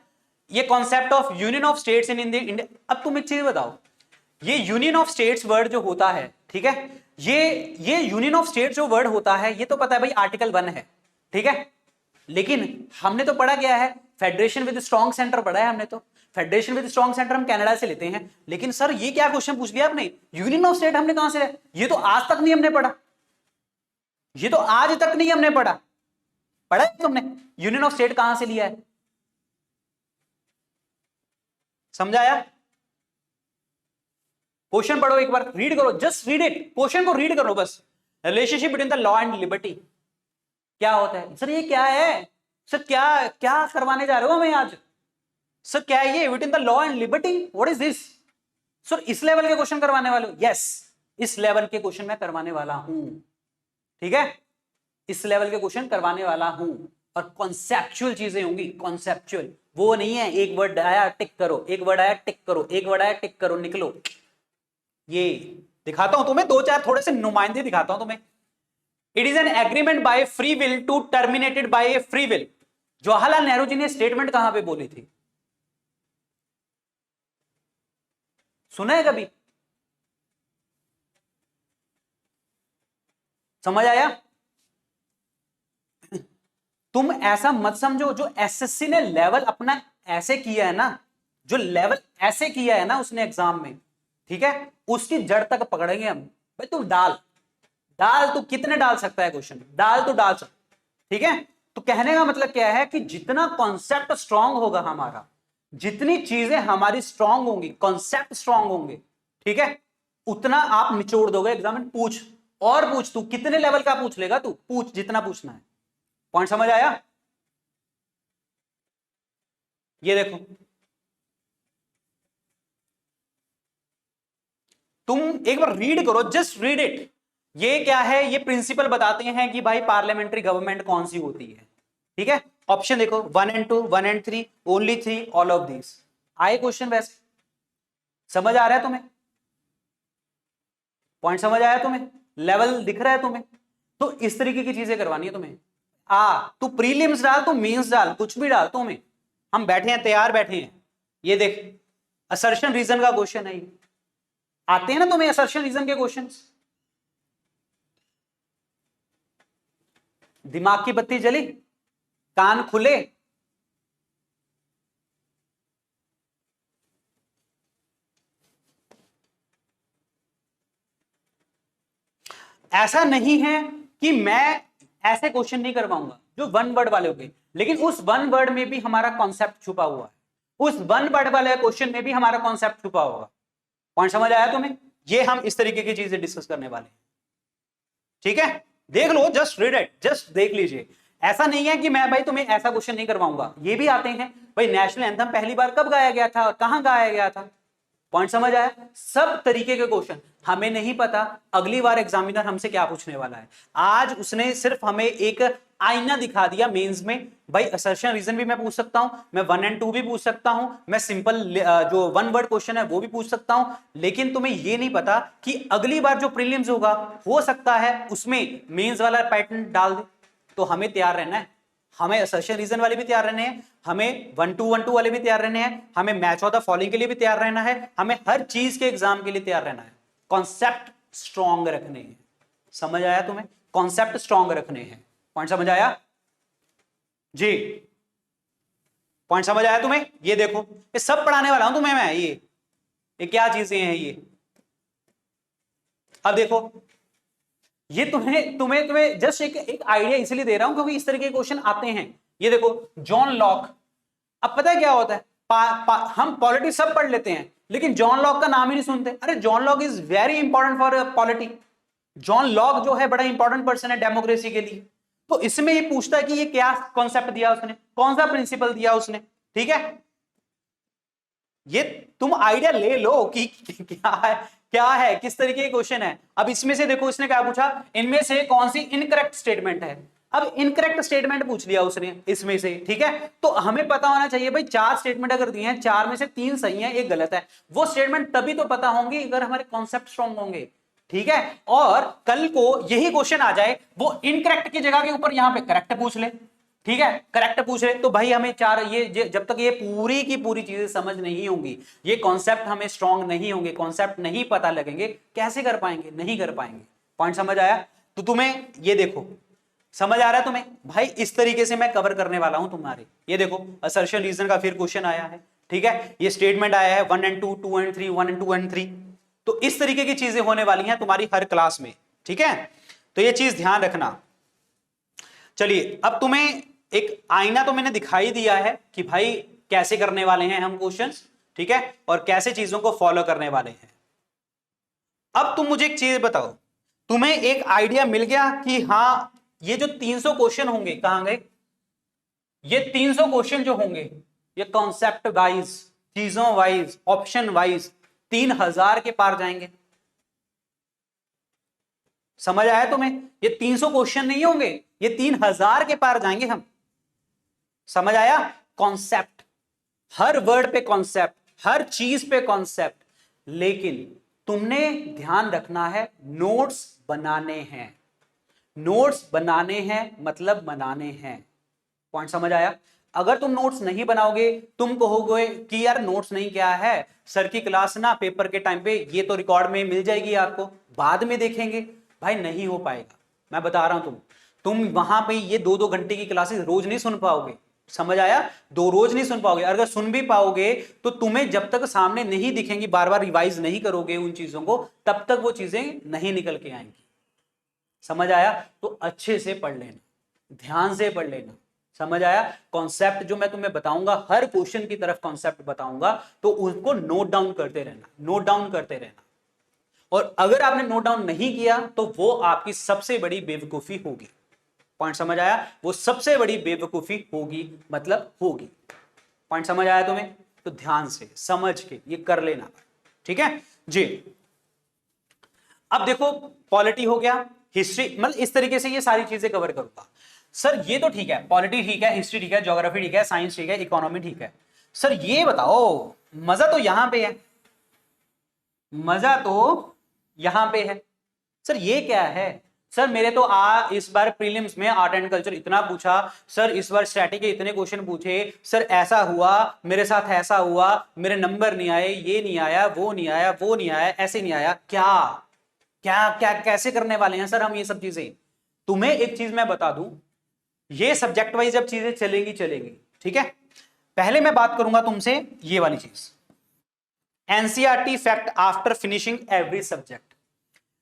ये concept of union of states in India. अब तुम एक चीज बताओ, ये यूनियन ऑफ स्टेट्स वर्ड जो होता है, ठीक है, ये यूनियन ऑफ स्टेट्स जो वर्ड होता है, ये तो पता है भाई आर्टिकल 1 है, ठीक है। लेकिन हमने तो पढ़ा क्या है, फेडरेशन विद स्ट्रॉन्ग सेंटर पढ़ा है हमने, तो फेडरेशन विद स्ट्रॉन्ग सेंटर हम कनाडा से लेते हैं। लेकिन सर ये क्या क्वेश्चन पूछ लिया आपने, यूनियन ऑफ स्टेट हमने कहां से, ये तो आज तक नहीं हमने पढ़ा, ये तो आज तक नहीं हमने पढ़ा। पढ़ा है तुमने यूनियन ऑफ स्टेट कहां से लिया है, समझाया? क्वेश्चन पढ़ो एक बार, रीड करो, जस्ट रीड इट, क्वेश्चन को रीड करो बस। Relationship between the law and liberty क्या होता है? सर ये क्या है? सर क्या क्या करवाने जा रहे हो हमें आज? सर क्या है ये between the law and liberty? What is this? Sir इस लेवल के क्वेश्चन करवाने वाले हो? यस, इस लेवल के क्वेश्चन मैं करवाने वाला हूं, ठीक है, इस लेवल के क्वेश्चन करवाने वाला हूं। और कॉन्सेप्चुअल चीजें होंगी, कॉन्सेप्चुअल, वो नहीं है एक वर्ड आया टिक करो, एक वर्ड आया टिक करो, एक वर्ड आया टिक करो, निकलो। ये दिखाता हूं तुम्हें, दो चार थोड़े से नुमाइंदे दिखाता हूं तुम्हें। It is an agreement by free will to terminated by a free will. Jawaharlal Nehru ji ने स्टेटमेंट कहां पे बोली थी? सुना है कभी? समझ आया? तुम ऐसा मत समझो, जो एसएससी ने लेवल अपना ऐसे किया है ना, जो लेवल ऐसे किया है ना उसने एग्जाम में, ठीक है, उसकी जड़ तक पकड़ेंगे हम। भाई तू डाल डाल, तू कितने डाल सकता है क्वेश्चन, डाल तो डाल सकता, ठीक है। तो कहने का मतलब क्या है कि जितना कॉन्सेप्ट स्ट्रांग होगा हमारा, जितनी चीजें हमारी स्ट्रांग होंगी, कॉन्सेप्ट स्ट्रांग होंगे, ठीक है, उतना आप निचोड़ दोगे एग्जाम में। पूछ और पूछ, तू कितने लेवल का पूछ लेगा, तू पूछ जितना पूछना है। पॉइंट समझ आया? ये देखो, तुम एक बार रीड करो, जस्ट रीड इट। ये क्या है? ये प्रिंसिपल बताते हैं कि भाई पार्लियामेंट्री गवर्नमेंट कौन सी होती है, ठीक है। ऑप्शन देखो, 1 and 2, 1 and 3, only 3, all of this. आए क्वेश्चन वैसे? समझ आ रहा है तुम्हें? पॉइंट समझ आया तुम्हें? लेवल दिख रहा है तुम्हें? तो इस तरीके की चीजें करवानी है तुम्हें। तू प्रीलिम्स डाल, तू मेंस डाल, कुछ भी डाल, तुम्हें हम बैठे हैं, तैयार बैठे हैं। ये देख, असर्शन रीजन का क्वेश्चन है, आते हैं ना तुम्हें असर्शन रीजन के क्वेश्चंस? दिमाग की बत्ती जली, कान खुले? ऐसा नहीं है कि मैं ऐसे क्वेश्चन नहीं करवाऊंगा जो वन वर्ड वाले हो गए, लेकिन उस वन वर्ड में भी हमारा कॉन्सेप्ट छुपा हुआ है, उस वन वर्ड वाले क्वेश्चन में भी हमारा कॉन्सेप्ट छुपा होगा। पॉइंट समझ आया तुम्हें? ये हम इस तरीके की चीजें डिस्कस करने वाले हैं, ठीक है। देख लो, जस्ट रीड इट, जस्ट देख लीजिए। ऐसा नहीं है कि मैं भाई तुम्हें ऐसा क्वेश्चन नहीं करवाऊंगा, ये भी आते हैं भाई, नेशनल एंथम पहली बार कब गाया गया था और कहां गाया गया था। पॉइंट समझ आया? सब तरीके के क्वेश्चन हमें नहीं पता अगली बार एग्जामिनर हमसे क्या पूछने वाला है। आज उसने सिर्फ हमें एक आईना दिखा दिया मेंस में, भाई असर्शन रीजन भी मैं पूछ सकता हूं, मैं 1 and 2 भी पूछ सकता हूं, मैं सिंपल जो वन वर्ड क्वेश्चन है वो भी पूछ सकता हूं, लेकिन तुम्हें ये नहीं पता कि अगली बार जो प्रीलिम्स होगा हो सकता है उसमें मेंस वाला पैटर्न डाल दे। तो हमें तैयार रहना है, हमें असर्शन रीजन वाले भी तैयार रहने हैं, हमें 1-2-1-2 वाले भी तैयार रहने हैं, हमें मैच ऑफ द फॉलोइंग के लिए भी तैयार रहना है, हमें हर चीज के एग्जाम के लिए तैयार रहना है। कॉन्सेप्ट स्ट्रॉन्ग रखने हैं। समझ आया तुम्हें? कॉन्सेप्ट स्ट्रॉन्ग रखने हैं। पॉइंट समझ आया जी? पॉइंट समझ आया तुम्हें? ये देखो, ये सब पढ़ाने वाला हूं तुम्हें मैं। ये क्या चीजें हैं ये? अब देखो, ये तुम्हें तुम्हें तुम्हें जस्ट एक आइडिया इसलिए दे रहा हूं क्योंकि इस तरह के क्वेश्चन आते हैं। ये देखो, जॉन लॉक। अब पता है क्या होता है, हम पॉलिटिक्स सब पढ़ लेते हैं लेकिन जॉन लॉक का नाम ही नहीं सुनते। अरे John Locke is very important for politics. John Locke जो है बड़ा इंपॉर्टेंट पर्सन है डेमोक्रेसी के लिए। तो इसमें ये पूछता है कि ये क्या कॉन्सेप्ट दिया उसने, कौन सा प्रिंसिपल दिया उसने, ठीक है। ये तुम आइडिया ले लो कि क्या है, किस तरीके के क्वेश्चन है। अब इसमें से देखो, इसने क्या पूछा, इनमें से कौन सी इनकरेक्ट स्टेटमेंट है। अब इनकरेक्ट स्टेटमेंट पूछ लिया उसने इसमें से, ठीक है। तो हमें पता होना चाहिए भाई, 4 स्टेटमेंट अगर दिए हैं, 4 में से 3 सही है, 1 गलत है। वो स्टेटमेंट तभी तो पता होंगे अगर हमारे कॉन्सेप्ट स्ट्रॉन्ग होंगे, ठीक है। और कल को यही क्वेश्चन आ जाए, वो इनकरेक्ट की जगह के ऊपर यहां पे करेक्ट पूछ ले, ठीक है, करेक्ट पूछ रहे, तो भाई हमें 4 ये जब तक ये पूरी की पूरी चीजें समझ नहीं होंगी, ये कॉन्सेप्ट हमें स्ट्रांग नहीं होंगे, कॉन्सेप्ट नहीं पता लगेंगे, कैसे कर पाएंगे? नहीं कर पाएंगे। पॉइंट समझ आया? तो तुम्हें ये देखो, समझ आ रहा है तुम्हें भाई? इस तरीके से मैं कवर करने वाला हूं तुम्हारे। ये देखो, असर्शन रीजन का फिर क्वेश्चन आया है, ठीक है। ये स्टेटमेंट आया है 1 and 2, 2 and 3, 1 and 2 and 3। तो इस तरीके की चीजें होने वाली हैं तुम्हारी हर क्लास में, ठीक है। तो ये चीज ध्यान रखना। चलिए, अब तुम्हें एक आईना तो मैंने दिखाई दिया है कि भाई कैसे करने वाले हैं हम क्वेश्चंस, ठीक है, और कैसे चीजों को फॉलो करने वाले हैं। अब तुम मुझे एक चीज बताओ, तुम्हें एक आइडिया मिल गया कि हाँ ये जो 300 क्वेश्चन होंगे कहां गए, ये 300 क्वेश्चन जो होंगे ये कॉन्सेप्ट वाइज, चीजों वाइज, ऑप्शन वाइज 3000 के पार जाएंगे। समझ आया तुम्हें? ये 300 क्वेश्चन नहीं होंगे, ये 3000 के पार जाएंगे हम। समझ आया? कॉन्सेप्ट, हर वर्ड पे कॉन्सेप्ट, हर चीज पे कॉन्सेप्ट। लेकिन तुमने ध्यान रखना है नोट्स बनाने हैं, नोट्स बनाने हैं मतलब बनाने हैं। पॉइंट समझ आया? अगर तुम नोट्स नहीं बनाओगे, तुम कहोगे कि यार नोट्स नहीं, क्या है सर की क्लास ना पेपर के टाइम पे ये तो रिकॉर्ड में मिल जाएगी आपको, बाद में देखेंगे। भाई नहीं हो पाएगा, मैं बता रहा हूं तुम वहां पे ये 2-2 घंटे की क्लासेस रोज नहीं सुन पाओगे। समझ आया? दो रोज नहीं सुन पाओगे। अगर सुन भी पाओगे तो तुम्हें जब तक सामने नहीं दिखेंगी, बार बार रिवाइज नहीं करोगे उन चीजों को, तब तक वो चीजें नहीं निकल के आएंगी। समझ आया? तो अच्छे से पढ़ लेना, ध्यान से पढ़ लेना। समझ आया? कॉन्सेप्ट जो मैं तुम्हें बताऊंगा, हर क्वेश्चन की तरफ कॉन्सेप्ट बताऊंगा, तो उनको नोट डाउन करते रहना, नोट डाउन करते रहना। और अगर आपने नोट डाउन नहीं किया तो वो आपकी सबसे बड़ी बेवकूफी होगी। पॉइंट समझ आया? वो सबसे बड़ी बेवकूफी होगी, मतलब होगी। पॉइंट समझ आया तुम्हें? तो ध्यान से समझ के ये कर लेना, ठीक है जी। अब देखो पॉलिटी हो गया, हिस्ट्री, मतलब इस तरीके से ये सारी चीजें कवर करूंगा। सर ये तो ठीक है, पॉलिटी ठीक है, हिस्ट्री ठीक है, ज्योग्राफी ठीक है, साइंस ठीक है, इकोनॉमी ठीक है। सर ये बताओ, मजा तो यहां पे है, मजा तो यहां पे है। सर ये क्या है? सर मेरे तो इस बार प्रीलिम्स में आर्ट एंड कल्चर इतना पूछा, सर इस बार स्टैटिक के इतने क्वेश्चन पूछे, सर ऐसा हुआ मेरे साथ, ऐसा हुआ, मेरे नंबर नहीं आए, ये नहीं आया, वो नहीं आया, वो नहीं आया, ऐसे नहीं आया। क्या क्या क्या कैसे करने वाले हैं सर हम ये सब चीजें? तुम्हें एक चीज मैं बता दूं, ये सब्जेक्ट वाइज जब चीजें चलेंगी चलेंगी, ठीक है। पहले मैं बात करूंगा तुमसे ये वाली चीज, NCERT fact after finishing every subject.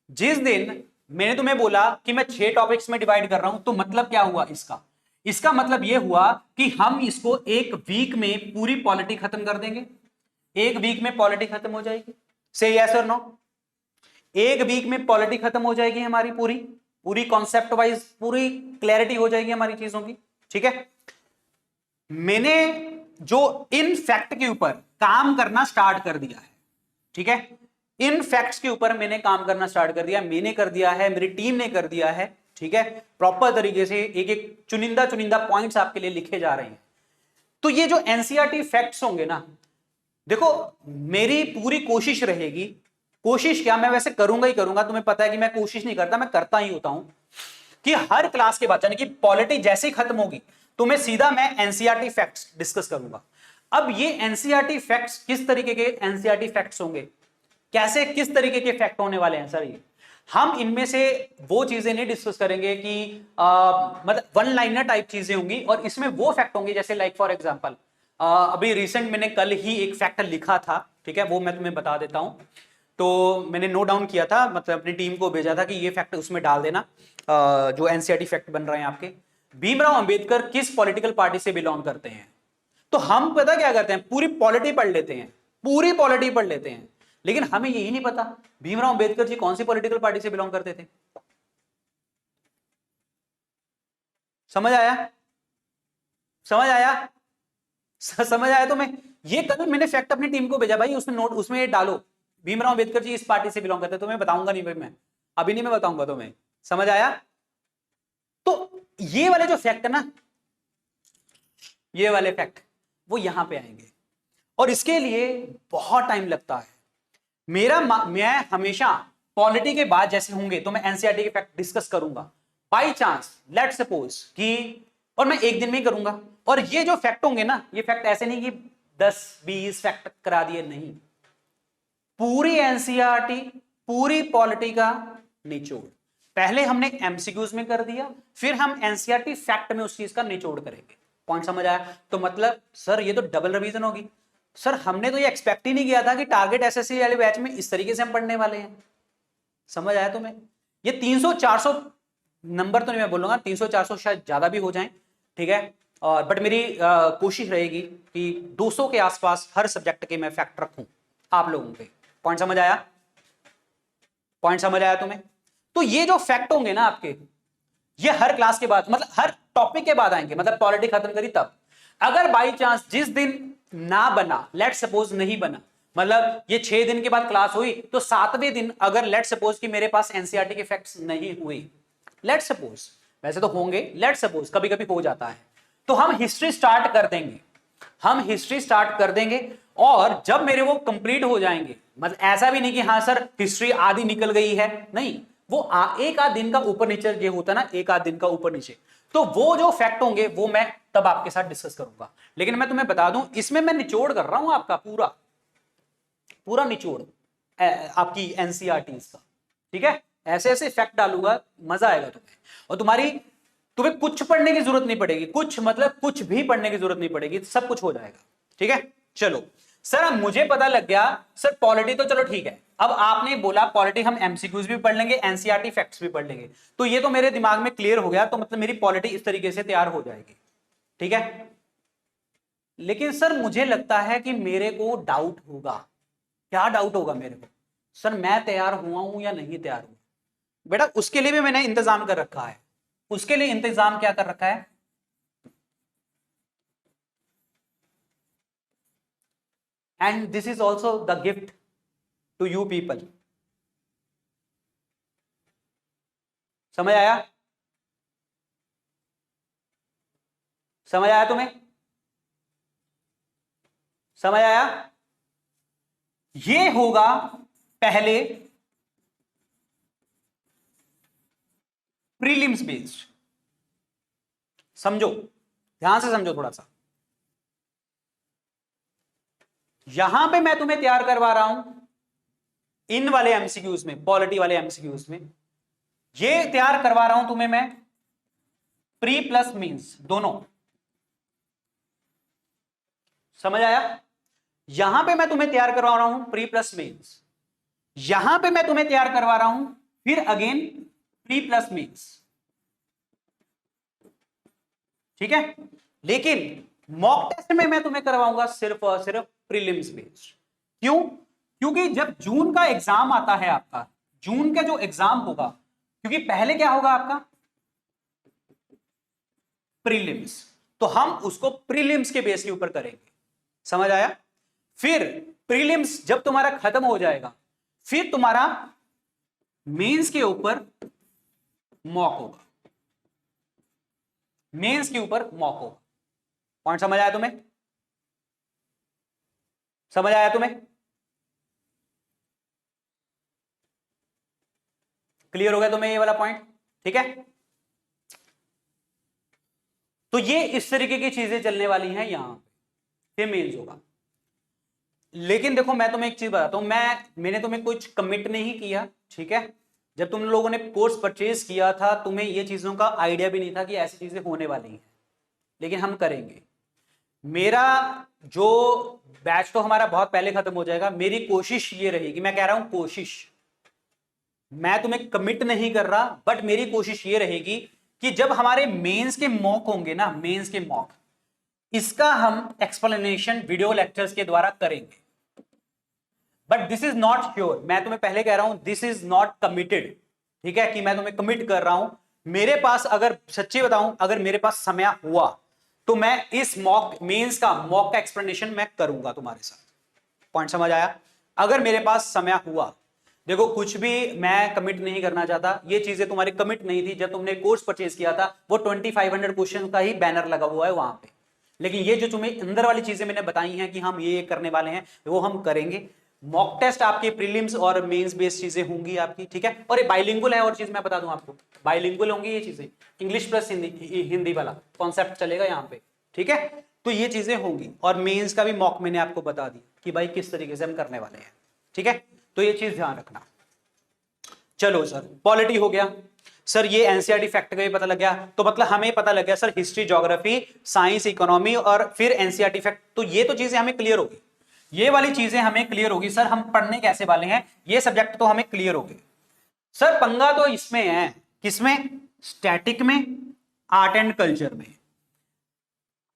जिस दिन मैंने तुम्हें बोला कि मैं 6 टॉपिक्स में डिवाइड कर रहा हूं, तो मतलब क्या हुआ इसका? इसका मतलब यह हुआ कि हम इसको एक वीक में पूरी पॉलिटी खत्म कर देंगे। एक वीक में पॉलिटी खत्म हो जाएगी, से यस और नो? एक वीक में पॉलिटी खत्म हो जाएगी हमारी, पूरी पूरी कॉन्सेप्ट वाइज पूरी क्लैरिटी हो जाएगी हमारी चीजों की, ठीक है। मैंने जो इन फैक्ट के ऊपर काम करना स्टार्ट कर दिया है, ठीक है, इन फैक्ट्स के ऊपर मैंने काम करना स्टार्ट कर दिया, मैंने कर दिया है, मेरी टीम ने कर दिया है, ठीक है। प्रॉपर तरीके से एक एक चुनिंदा चुनिंदा पॉइंट्स आपके लिए लिखे जा रहे हैं। तो ये जो एनसीईआरटी फैक्ट्स होंगे ना, देखो मेरी पूरी कोशिश रहेगी, कोशिश क्या, मैं वैसे करूंगा ही करूंगा, तुम्हें पता है कि मैं कोशिश नहीं करता, मैं करता ही होता हूं, कि हर क्लास के बाद यानी कि पॉलिटी जैसे ही खत्म होगी तो मैं सीधा एनसीईआरटी फैक्ट्स डिस्कस करूंगा। अब ये एनसीईआरटी फैक्ट्स किस तरीके के एनसीईआरटी फैक्ट्स होंगे, कैसे किस तरीके के फैक्ट होने वाले हैं सर? ये हम इनमें से वो चीजें नहीं डिस्कस करेंगे कि मतलब वन लाइनर टाइप चीजें होंगी, और इसमें वो फैक्ट होंगे जैसे लाइक फॉर एग्जांपल अभी रिसेंट मैंने कल ही एक फैक्ट लिखा था, ठीक है, वो मैं तुम्हें बता देता हूं। तो मैंने नोट डाउन किया था, मतलब अपनी टीम को भेजा था कि ये फैक्ट उसमें डाल देना, जो एनसीईआरटी फैक्ट बन रहे हैं आपके। भीमराव अंबेडकर किस पॉलिटिकल पार्टी से बिलोंग करते हैं? तो हम पता क्या करते हैं, पूरी पॉलिटी पढ़ लेते हैं, पूरी पॉलिटी पढ़ लेते हैं, लेकिन हमें यही नहीं पता भीमराव अंबेडकर जी कौन सी पॉलिटिकल पार्टी से बिलोंग करते थे। समझ आया? समझ आया? समझ आया? तो मैं ये कल मैंने फैक्ट अपनी टीम को भेजा, भाई उसमें नोट उसमें डालो भीमराव अंबेडकर जी इस पार्टी से बिलोंग करते, तो मैं बताऊंगा नहीं भाई, मैं अभी नहीं मैं बताऊंगा तुम्हें। समझ आया? तो ये वाले जो फैक्ट है ना, ये वाले फैक्ट वो यहां पे आएंगे, और इसके लिए बहुत टाइम लगता है। मैं हमेशा पॉलिटी के बाद जैसे होंगे तो मैं एनसीईआरटी के फैक्ट डिस्कस करूंगा। बाई चांस लेट सपोज कि, और मैं एक दिन में ही करूंगा, और ये जो फैक्ट होंगे ना, ये फैक्ट ऐसे नहीं कि 10-20 फैक्ट करा दिए, नहीं, पूरी एनसीईआरटी पूरी पॉलिटी का निचोड़। पहले हमने एमसीक्यूज में कर दिया, फिर हम एनसीईआरटी फैक्ट में उस चीज का निचोड़ करेंगे। पॉइंट समझ आया? तो मतलब सर ये तो डबल रिवीजन होगी। सर हमने तो ये एक्सपेक्ट ही नहीं किया था कि टारगेट एसएससी वाले बैच में इस तरीके से हम पढ़ने वाले हैं। समझ आया तुम्हें? ये 300-400 नंबर तो नहीं मैं बोलूंगा, 300-400 शायद ज्यादा भी हो जाए, ठीक है, और बट मेरी कोशिश रहेगी कि 200 के आसपास हर सब्जेक्ट के मैं फैक्ट रखूं आप लोगों के। पॉइंट समझ आया? पॉइंट समझ आया तुम्हें? तो ये जो फैक्ट होंगे ना आपके, ये हर क्लास के बाद, मतलब हर टॉपिक के बाद आएंगे, मतलब पॉलिटी खत्म करी तब। अगर बाई चांस जिस दिन ना बना, लेट सपोज नहीं बना, मतलब ये 6 दिन के बाद क्लास हुई, तो 7वें दिन अगर लेट सपोज कि मेरे पास एनसीईआरटी के फैक्ट्स नहीं हुए, लेट सपोज, वैसे तो होंगे, लेट सपोज कभी कभी हो जाता है, तो हम हिस्ट्री स्टार्ट कर देंगे। हम हिस्ट्री स्टार्ट कर देंगे और जब मेरे वो कंप्लीट हो जाएंगे, मतलब ऐसा भी नहीं कि हाँ सर हिस्ट्री आधी निकल गई है, नहीं, वो एक आध दिन का ऊपर नीचे ये होता ना, एक आध दिन का ऊपर नीचे, तो वो जो फैक्ट होंगे वो मैं तब आपके साथ डिस्कस करूंगा। लेकिन मैं तुम्हें बता दूं, इसमें मैं निचोड़ कर रहा हूं आपका पूरा पूरा निचोड़ आपकी एनसीईआरटी का, ठीक है? ऐसे ऐसे फैक्ट डालूंगा, मजा आएगा तुम्हें। और तुम्हें कुछ पढ़ने की जरूरत नहीं पड़ेगी, कुछ मतलब कुछ भी पढ़ने की जरूरत नहीं पड़ेगी, सब कुछ हो जाएगा, ठीक है? चलो सर, अब मुझे पता लग गया सर पॉलिटी तो चलो ठीक है, अब आपने बोला पॉलिटी हम एमसीक्यूज भी पढ़ लेंगे, एनसीईआरटी फैक्ट्स भी पढ़ लेंगे, तो ये तो मेरे दिमाग में क्लियर हो गया, तो मतलब मेरी पॉलिटी इस तरीके से तैयार हो जाएगी, ठीक है? लेकिन सर मुझे लगता है कि मेरे को डाउट होगा। क्या डाउट होगा मेरे को? सर मैं तैयार हुआ हूं या नहीं तैयार हुआ? बेटा उसके लिए भी मैंने इंतजाम कर रखा है। उसके लिए इंतजाम क्या कर रखा है? And this is also the gift to you people. समझ आया? समझ आया तुम्हें? समझ आया? ये होगा पहले प्रीलिम्स बेस्ड। समझो, ध्यान से समझो थोड़ा सा। यहां पे मैं तुम्हें तैयार करवा रहा हूं इन वाले एमसीक्यूज में, पॉलिटी वाले एमसीक्यूज में ये तैयार करवा रहा हूं तुम्हें मैं प्री प्लस मींस दोनों। समझ आया? यहां पे मैं तुम्हें तैयार करवा रहा हूं प्री प्लस मींस, यहां पे मैं तुम्हें तैयार करवा रहा हूं फिर अगेन प्री प्लस मींस, ठीक है? लेकिन मॉक टेस्ट में मैं तुम्हें करवाऊंगा सिर्फ और सिर्फ प्रीलिम्स बेस्ड। क्यों? क्योंकि जब जून का एग्जाम आता है आपका, जून का जो एग्जाम होगा, क्योंकि पहले क्या होगा आपका प्रीलिम्स, तो हम उसको प्रीलिम्स के बेस के ऊपर करेंगे। समझ आया? फिर प्रीलिम्स जब तुम्हारा खत्म हो जाएगा, फिर तुम्हारा मेंस के ऊपर मॉक होगा, मेंस के ऊपर मॉक होगा। पॉइंट समझ आया तुम्हें? समझ आया तुम्हें? क्लियर हो गया तुम्हें ये वाला पॉइंट? ठीक है, तो ये इस तरीके की चीजें चलने वाली हैं यहां पे, मेंस होगा। लेकिन देखो मैं तुम्हें एक चीज बताता हूं, मैंने तुम्हें कुछ कमिट नहीं किया, ठीक है? जब तुम लोगों ने कोर्स परचेज किया था, तुम्हें ये चीजों का आइडिया भी नहीं था कि ऐसी चीजें होने वाली हैं, लेकिन हम करेंगे। मेरा जो बैच तो हमारा बहुत पहले खत्म हो जाएगा, मेरी कोशिश ये रहेगी, मैं कह रहा हूं कोशिश, मैं तुम्हें कमिट नहीं कर रहा, बट मेरी कोशिश ये रहेगी कि जब हमारे मेंस के मॉक होंगे ना, मेंस के मॉक, इसका हम एक्सप्लेनेशन वीडियो लेक्चर्स के द्वारा करेंगे। But this is not sure, मैं तुम्हें पहले कह रहा हूं दिस इज नॉट कमिटेड, ठीक है? कि मैं तुम्हें कमिट कर रहा हूं। मेरे पास अगर सच्ची बताऊं, अगर मेरे पास समय हुआ तो मैं इस मॉक मेंस का मॉक का एक्सप्लेनेशन मैं करूंगा तुम्हारे साथ। पॉइंट समझ आया? अगर मेरे पास समय हुआ, देखो कुछ भी मैं कमिट नहीं करना चाहता, ये चीजें तुम्हारी कमिट नहीं थी जब तुमने कोर्स परचेज किया था, वो 2500 क्वेश्चन का ही बैनर लगा हुआ है वहां पे। लेकिन ये जो तुम्हें अंदर वाली चीजें मैंने बताई हैं कि हम ये करने वाले हैं, वो हम करेंगे। मॉक टेस्ट आपके प्रीलिम्स और मेंस बेस्ड चीजें होंगी आपकी, ठीक है? और ये बाइलिंगुअल है, और चीज मैं बता दूं आपको, बाइलिंगुअल होंगी ये चीजें, इंग्लिश प्लस हिंदी, हिंदी वाला कॉन्सेप्ट चलेगा यहाँ पे, ठीक है? तो ये चीजें होंगी, और मेंस का भी मॉक मैंने आपको बता दी कि भाई किस तरीके से हम करने वाले हैं, ठीक है? तो ये चीज ध्यान रखना। चलो सर, पॉलिटी हो गया सर, ये एनसीईआरटी फैक्ट का भी पता लग गया, तो मतलब हमें पता लग गया sir history, geography, science, economy और फिर एनसीईआरटी फैक्ट, तो ये तो चीजें हमें क्लियर होगी, ये वाली चीजें हमें क्लियर होगी। सर हम पढ़ने कैसे वाले हैं, ये सब्जेक्ट तो हमें क्लियर हो गए। सर पंगा तो इसमें है, किसमें? स्टैटिक में, आर्ट एंड कल्चर में।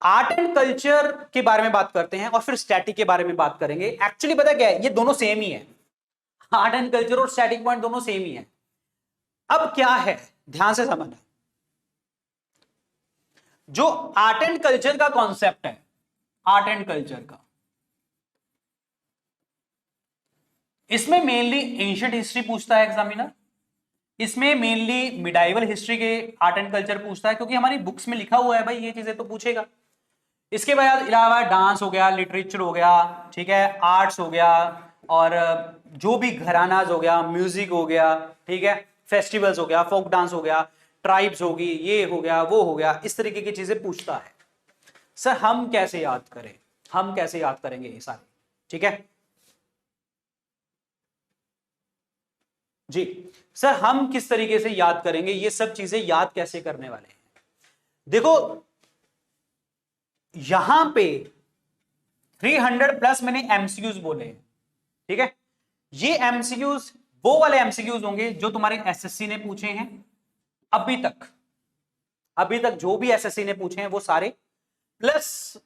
आर्ट एंड कल्चर के बारे में बात करते हैं और फिर स्टैटिक के बारे में बात करेंगे। एक्चुअली पता क्या है, ये दोनों सेम ही है, आर्ट एंड कल्चर और स्टैटिक पॉइंट दोनों सेम ही है। अब क्या है, ध्यान से समझना, जो आर्ट एंड कल्चर का कॉन्सेप्ट है, आर्ट एंड कल्चर का, इसमें मेनली एंशिएंट हिस्ट्री पूछता है एग्जामिनर, इसमें मेनली मिडाइवल हिस्ट्री के आर्ट एंड कल्चर पूछता है, क्योंकि हमारी बुक्स में लिखा हुआ है भाई, ये चीजें तो पूछेगा। इसके बाद अलावा डांस हो गया, लिटरेचर हो गया, ठीक है, आर्ट्स हो गया, और जो भी घरानाज हो गया, म्यूजिक हो गया, ठीक है, फेस्टिवल्स हो गया, फोक डांस हो गया, ट्राइब्स होगी, ये हो गया, वो हो गया, इस तरीके की चीजें पूछता है। सर हम कैसे याद करें, हम कैसे याद करेंगे ये सारे, ठीक है जी। सर हम किस तरीके से याद करेंगे, ये सब चीजें याद कैसे करने वाले हैं? देखो यहां पे 300 प्लस मैंने एमसीक्यूज बोले हैं, ठीक है, ये एमसीक्यूज वो वाले एमसीक्यूज होंगे जो तुम्हारे एसएससी ने पूछे हैं अभी तक, अभी तक जो भी एसएससी ने पूछे हैं वो सारे, प्लस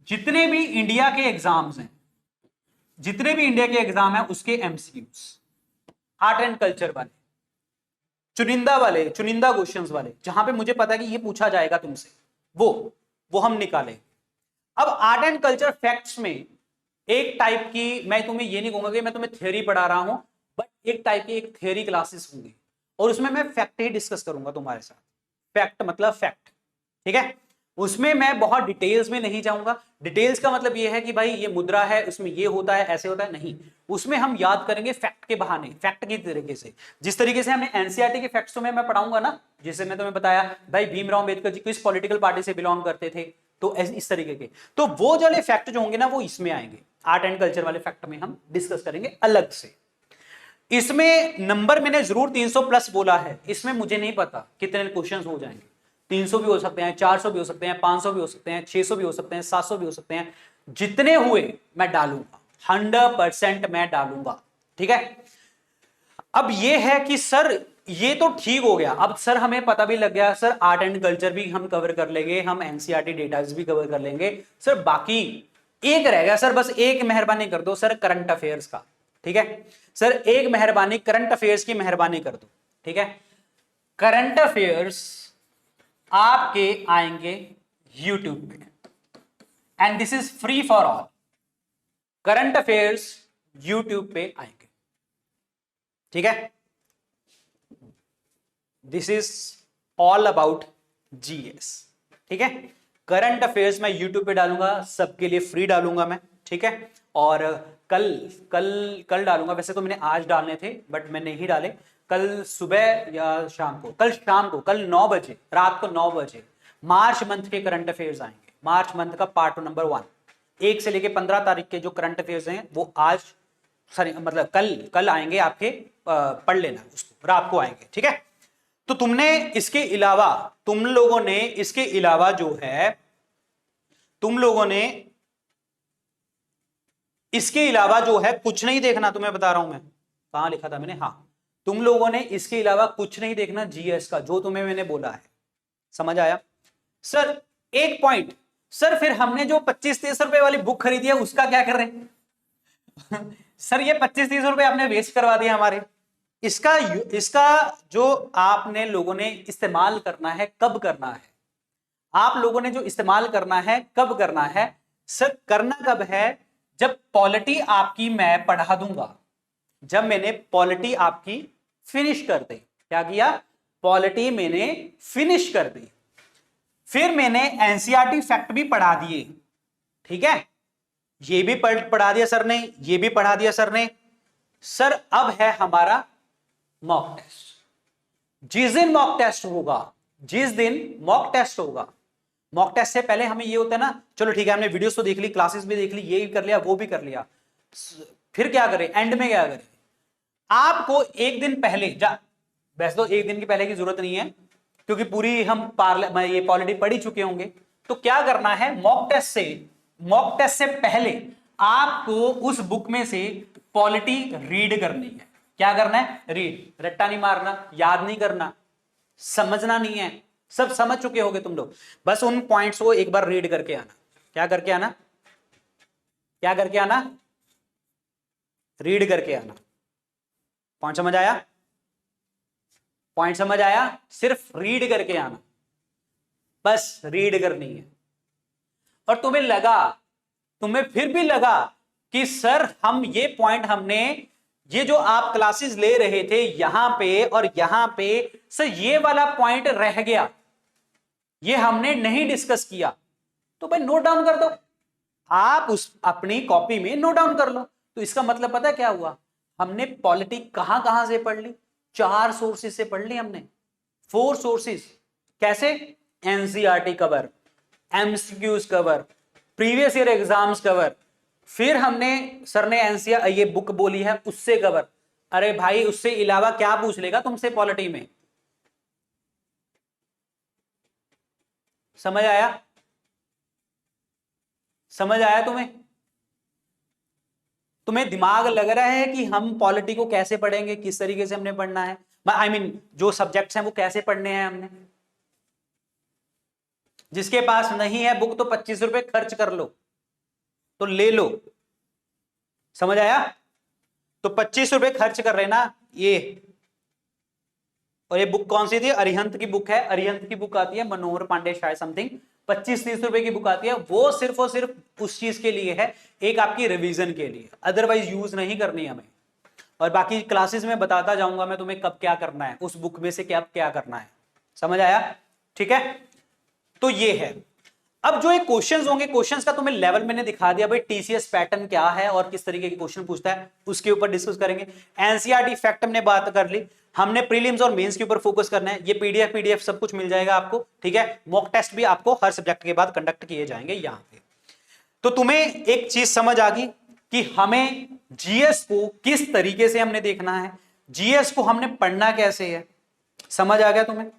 जितने भी इंडिया के एग्जाम्स हैं, जितने भी इंडिया के एग्जाम है उसके एमसीक्यूज, आर्ट एंड कल्चर वाले, चुनिंदा वाले, चुनिंदा क्वेश्चंस वाले, जहां पे मुझे पता है कि ये पूछा जाएगा तुमसे, वो हम निकालें। अब आर्ट एंड कल्चर फैक्ट्स में एक टाइप की, मैं तुम्हें ये नहीं कहूंगा कि मैं तुम्हें थ्योरी पढ़ा रहा हूं, बट एक टाइप की एक थ्योरी क्लासेस होंगी और उसमें मैं फैक्ट ही डिस्कस करूंगा तुम्हारे साथ। फैक्ट मतलब फैक्ट, ठीक है, उसमें मैं बहुत डिटेल्स में नहीं जाऊंगा। डिटेल्स का मतलब ये है कि भाई ये मुद्रा है, उसमें ये होता है, ऐसे होता है, नहीं, उसमें हम याद करेंगे फैक्ट के बहाने, फैक्ट की तरीके से, जिस तरीके से हमने एनसीईआरटी के फैक्ट्स में मैं पढ़ाऊंगा ना, जिससे मैं तुम्हें बताया भाई भीमराव अंबेडकर जी किस पॉलिटिकल पार्टी से बिलोंग करते थे, तो इस तरीके के, तो वो जो फैक्ट जो होंगे ना वो इसमें आएंगे, आर्ट एंड कल्चर वाले फैक्ट में हम डिस्कस करेंगे अलग से। इसमें नंबर मैंने जरूर 300 प्लस बोला है, इसमें मुझे नहीं पता कितने क्वेश्चंस हो जाएंगे, 300 भी हो सकते हैं, 400 भी हो सकते हैं, 500 भी हो सकते हैं, 600 भी हो सकते हैं, 700 भी हो सकते हैं, जितने हुए मैं डालूंगा, 100% मैं डालूंगा, ठीक है। अब ये है कि सर ये तो ठीक हो गया, अब सर हमें पता भी लग गया, सर आर्ट एंड कल्चर भी हम कवर कर लेंगे, हम एनसीईआरटी डेटास भी कवर कर लेंगे, सर बाकी एक रह गया, सर बस एक मेहरबानी कर दो सर करंट अफेयर्स का, ठीक है सर, एक मेहरबानी करंट अफेयर्स की मेहरबानी कर दो, ठीक है। करंट अफेयर्स आपके आएंगे यूट्यूब पे and this is free for all, current affairs YouTube पे आएंगे, ठीक है, this is all about GS, ठीक है। करंट अफेयर्स मैं यूट्यूब पे डालूंगा, सबके लिए फ्री डालूंगा मैं, ठीक है, और कल कल कल डालूंगा, वैसे तो मैंने आज डालने थे बट मैं नहीं डाले, कल सुबह या शाम को, कल शाम को, कल 9 बजे, रात को 9 बजे मार्च मंथ के करंट अफेयर्स आएंगे, मार्च मंथ का पार्ट नंबर 1, 1 से लेके 15 तारीख के जो करंट अफेयर्स हैं वो आज, सॉरी मतलब कल आएंगे आपके, पढ़ लेना उसको, रात को आएंगे, ठीक है। तो तुमने इसके अलावा, तुम लोगों ने इसके अलावा जो है, तुम लोगों ने इसके अलावा जो है कुछ नहीं देखना, तुम्हें बता रहा हूं मैं, कहां लिखा था मैंने, हाँ, तुम लोगों ने इसके अलावा कुछ नहीं देखना जीएस का, जो तुम्हें मैंने बोला है, समझ आया? सर एक पॉइंट, सर फिर हमने जो 25-30 रुपए वाली बुक खरीदी है उसका क्या कर रहे हैं? सर ये 25-30 रुपए आपने वेस्ट करवा दिया हमारे, इसका जो आपने लोगों ने इस्तेमाल करना है, कब करना है, आप लोगों ने जो इस्तेमाल करना है कब करना है, सर करना कब है, जब पॉलिटी आपकी मैं पढ़ा दूंगा, जब मैंने पॉलिटी आपकी फिनिश कर दी, क्या किया, पॉलिटी मैंने फिनिश कर दी, फिर मैंने एनसीईआरटी फैक्ट भी पढ़ा दिए, ठीक है, ये भी पढ़ा दिया सर ने, ये भी पढ़ा दिया सर ने, सर अब है हमारा मॉक टेस्ट, जिस दिन मॉक टेस्ट होगा, जिस दिन मॉक टेस्ट होगा, मॉक टेस्ट से पहले हमें ये होता है ना, चलो ठीक है हमने वीडियोस तो देख ली, क्लासेस भी देख ली, ये भी कर लिया, वो भी कर लिया, फिर क्या करें, एंड में क्या करें, आपको एक दिन पहले वैसे तो एक दिन की पहले की जरूरत नहीं है क्योंकि पूरी हम ये पॉलिटी पढ़ ही चुके होंगे, तो क्या करना है, मॉक टेस्ट से पहले आपको उस बुक में से पॉलिटी रीड करनी है, क्या करना है, रीड, रट्टा नहीं मारना, याद नहीं करना, समझना नहीं है, सब समझ चुके होगे तुम लोग, बस उन पॉइंट्स को एक बार रीड करके आना। क्या करके आना? क्या करके आना? रीड करके आना। पॉइंट समझ आया? पॉइंट समझ आया? सिर्फ रीड करके आना, बस रीड करनी है। और तुम्हें फिर भी लगा कि सर हम ये पॉइंट हमने, ये जो आप क्लासेस ले रहे थे यहां पे और यहां पे, सर ये वाला पॉइंट रह गया, ये हमने नहीं डिस्कस किया, तो भाई नोट डाउन कर दो, आप उस अपनी कॉपी में नोट डाउन कर लो। तो इसका मतलब पता क्या हुआ, हमने पॉलिटी कहां कहां से पढ़ ली? 4 सोर्सेस से पढ़ ली हमने, 4 सोर्सेस। कैसे? NCERT cover, MCQs cover, previous year exams cover, फिर हमने, सर ने एनसीईआर ये बुक बोली है उससे कवर। अरे भाई उससे अलावा क्या पूछ लेगा तुमसे पॉलिटी में? समझ आया? समझ आया तुम्हें? तुम्हें दिमाग लग रहा है कि हम पॉलिटी को कैसे पढ़ेंगे, किस तरीके से हमने पढ़ना है? आई मीन जो सब्जेक्ट्स हैं वो कैसे पढ़ने हैं हमने? जिसके पास नहीं है बुक तो 25 रुपए खर्च कर लो, तो ले लो। समझ आया? तो 25 रुपए खर्च कर रहे ना ये। और ये बुक कौन सी थी? अरिहंत की बुक है। अरिहंत की बुक आती है मनोहर पांडे शायद समथिंग, 25-30 रुपए की बुक आती है। वो सिर्फ और सिर्फ उस चीज के लिए है, एक आपकी रिवीजन के लिए, अदरवाइज यूज नहीं करनी हमें। और बाकी क्लासेस में बताता जाऊंगा मैं तुम्हें कब क्या करना है, उस बुक में से क्या क्या करना है। समझ आया? ठीक है, तो ये है। अब जो ये क्वेश्चंस होंगे, क्वेश्चंस का तुम्हें लेवल मैंने दिखा दिया भाई, टीसीएस पैटर्न क्या है और किस तरीके के क्वेश्चन पूछता है, उसके ऊपर डिस्कस करेंगे। एनसीईआरटी फैक्ट हमने बात कर ली, हमने प्रीलिम्स और मेंस के ऊपर फोकस करना है। ये पीडीएफ सब कुछ मिल जाएगा आपको, ठीक है। मॉक टेस्ट भी आपको हर सब्जेक्ट के बाद कंडक्ट किए जाएंगे यहां पे। तो तुम्हें एक चीज समझ आ गई कि हमें जीएस को किस तरीके से हमने देखना है, जीएस को हमने पढ़ना कैसे है। समझ आ गया तुम्हें?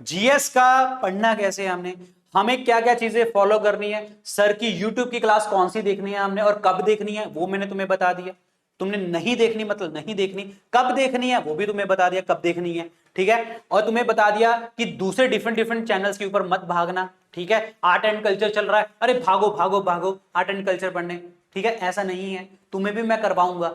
जीएस का पढ़ना कैसे है हमने, हमें क्या क्या चीजें फॉलो करनी है, सर की यूट्यूब की क्लास कौन सी देखनी है हमने और कब देखनी है वो मैंने तुम्हें बता दिया। तुमने नहीं देखनी मतलब नहीं देखनी, कब देखनी है वो भी तुम्हें बता दिया, कब देखनी है, ठीक है। और तुम्हें बता दिया कि दूसरे डिफरेंट डिफरेंट चैनल्स के ऊपर मत भागना, ठीक है। आर्ट एंड कल्चर चल रहा है, अरे भागो भागो भागो आर्ट एंड कल्चर पढ़ने, ठीक है, ऐसा नहीं है, तुम्हें भी मैं करवाऊंगा।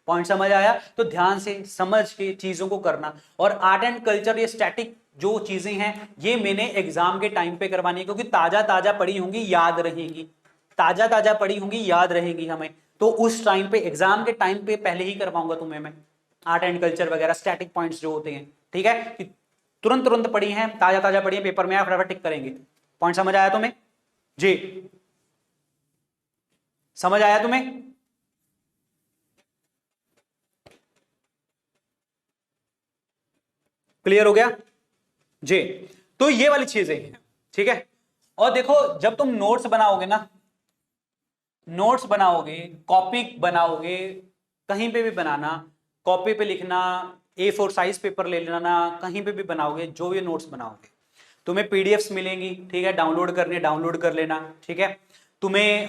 पॉइंट समझ आया? तो ध्यान से समझ के चीजों को करना। और आर्ट एंड कल्चर ये स्टैटिक जो चीजें हैं ये मैंने एग्जाम के टाइम पे करवानी है, क्योंकि ताजा ताजा पढ़ी होंगी, याद रहेंगी, ताजा ताजा पढ़ी होंगी, याद रहेंगी हमें। तो उस टाइम पे, एग्जाम के टाइम पे पहले ही करवाऊंगा तुम्हें मैं, आर्ट एंड कल्चर वगैरह स्टैटिक पॉइंट्स जो होते हैं, ठीक है, कि तुरंत तुरंत पढ़ी हैं, ताजा ताजा पढ़ी है, पेपर में आप फटाफट टिक करेंगे। पॉइंट समझ आया तुम्हें? जी समझ आया तुम्हें? क्लियर हो गया जी? तो ये वाली चीजें हैं, ठीक है। और देखो जब तुम नोट्स बनाओगे ना, नोट्स बनाओगे, कॉपी बनाओगे, कहीं पे भी बनाना, कॉपी पे लिखना, A4 साइज पेपर ले लेना, कहीं पे भी बनाओगे, जो भी नोट्स बनाओगे तुम्हें पीडीएफ्स मिलेंगी, ठीक है, डाउनलोड करनी है डाउनलोड कर लेना, ठीक है। तुम्हें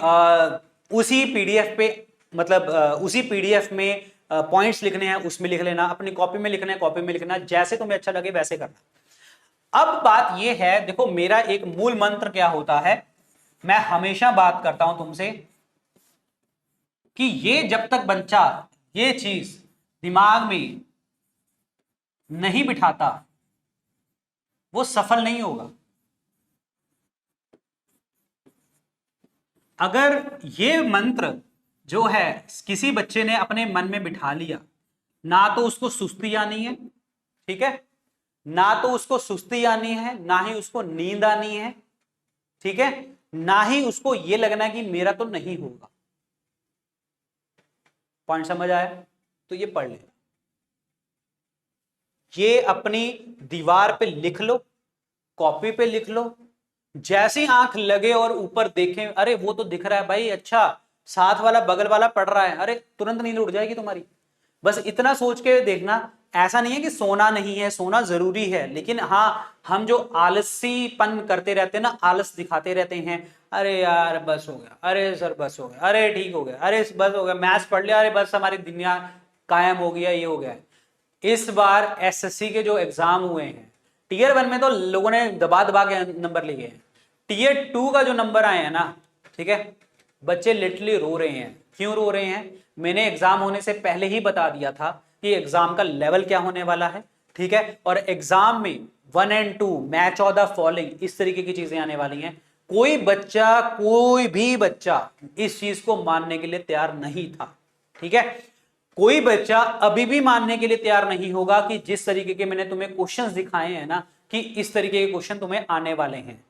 उसी पीडीएफ पे, मतलब उसी पीडीएफ में पॉइंट्स लिखने हैं उसमें लिख लेना, अपनी कॉपी में लिखना है कॉपी में लिखना, जैसे तुम्हें अच्छा लगे वैसे करना। अब बात यह है, देखो मेरा एक मूल मंत्र क्या होता है, मैं हमेशा बात करता हूं तुमसे कि ये जब तक बच्चा ये चीज दिमाग में नहीं बिठाता वो सफल नहीं होगा। अगर ये मंत्र जो है किसी बच्चे ने अपने मन में बिठा लिया, ना तो उसको सुस्ती आनी है, ठीक है, ना तो उसको सुस्ती आनी है, ना ही उसको नींद आनी है, ठीक है, ना ही उसको यह लगना कि मेरा तो नहीं होगा। पॉइंट समझ आया? तो ये पढ़ लेना, ये अपनी दीवार पे लिख लो, कॉपी पे लिख लो, जैसी आंख लगे और ऊपर देखें, अरे वो तो दिख रहा है भाई, अच्छा साथ वाला बगल वाला पढ़ रहा है, अरे तुरंत नींद उड़ जाएगी तुम्हारी। बस इतना सोच के देखना। ऐसा नहीं है कि सोना नहीं है, सोना जरूरी है, लेकिन हाँ हम जो आलसीपन करते रहते हैं ना, आलस दिखाते रहते हैं, अरे यार बस हो गया, अरे सर बस हो गया, अरे ठीक हो गया, अरे बस हो गया, मैथ्स पढ़ लिया, अरे बस हमारी दुनिया कायम हो गया, ये हो गया है। इस बार एसएससी के जो एग्जाम हुए हैं, टीयर 1 में तो लोगों ने दबा दबा के नंबर लिए हैं, टीयर 2 का जो नंबर आए हैं ना, ठीक है, बच्चे लिटरली रो रहे हैं। क्यों रो रहे हैं? मैंने एग्जाम होने से पहले ही बता दिया था कि एग्जाम का लेवल क्या होने वाला है, ठीक है, और एग्जाम में 1 और 2 मैच ऑफ द फॉलोइंग, इस तरीके की चीजें आने वाली हैं। कोई भी बच्चा इस चीज को मानने के लिए तैयार नहीं था, ठीक है, कोई बच्चा अभी भी मानने के लिए तैयार नहीं होगा कि जिस तरीके के मैंने तुम्हें क्वेश्चंस दिखाए हैं ना, कि इस तरीके के क्वेश्चन तुम्हें आने वाले हैं।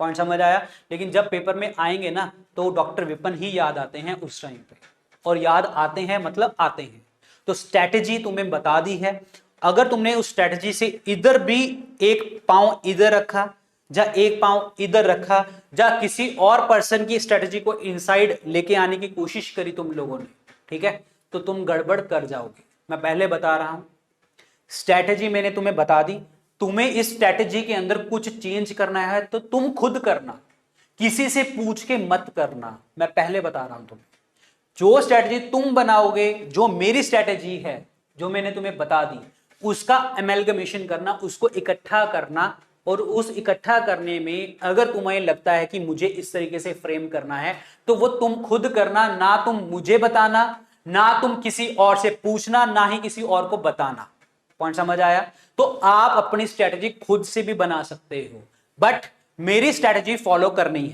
पॉइंट समझ आया? लेकिन जब पेपर में आएंगे ना, तो डॉक्टर विपिन ही याद आते हैं उस टाइम पे, और याद आते हैं मतलब आते हैं। तो स्ट्रैटेजी तुम्हें बता दी है। अगर तुमने उस स्ट्रैटेजी से इधर भी एक पांव इधर रखा, या एक पांव इधर रखा, या किसी और पर्सन की स्ट्रैटेजी को इनसाइड लेके आने की कोशिश करी तुम लोगों ने, ठीक है, तो तुम गड़बड़ कर जाओगे। मैं पहले बता रहा हूं, स्ट्रैटेजी मैंने तुम्हें बता दी, तुम्हें इस स्ट्रैटेजी के अंदर कुछ चेंज करना है तो तुम खुद करना, किसी से पूछ के मत करना। मैं पहले बता रहा हूं तुम्हें, जो स्ट्रैटेजी तुम बनाओगे, जो मेरी स्ट्रैटेजी है, जो मैंने तुम्हें बता दी, उसका एमैल्गमेशन करना, उसको इकट्ठा करना, और उस इकट्ठा करने में अगर तुम्हें लगता है कि मुझे इस तरीके से फ्रेम करना है, तो वो तुम खुद करना, ना तुम मुझे बताना, ना तुम किसी और से पूछना, ना ही किसी और को बताना। पॉइंट समझ आया? तो आप अपनी स्ट्रैटेजी खुद से भी बना सकते हो, बट मेरी स्ट्रैटेजी फॉलो करनी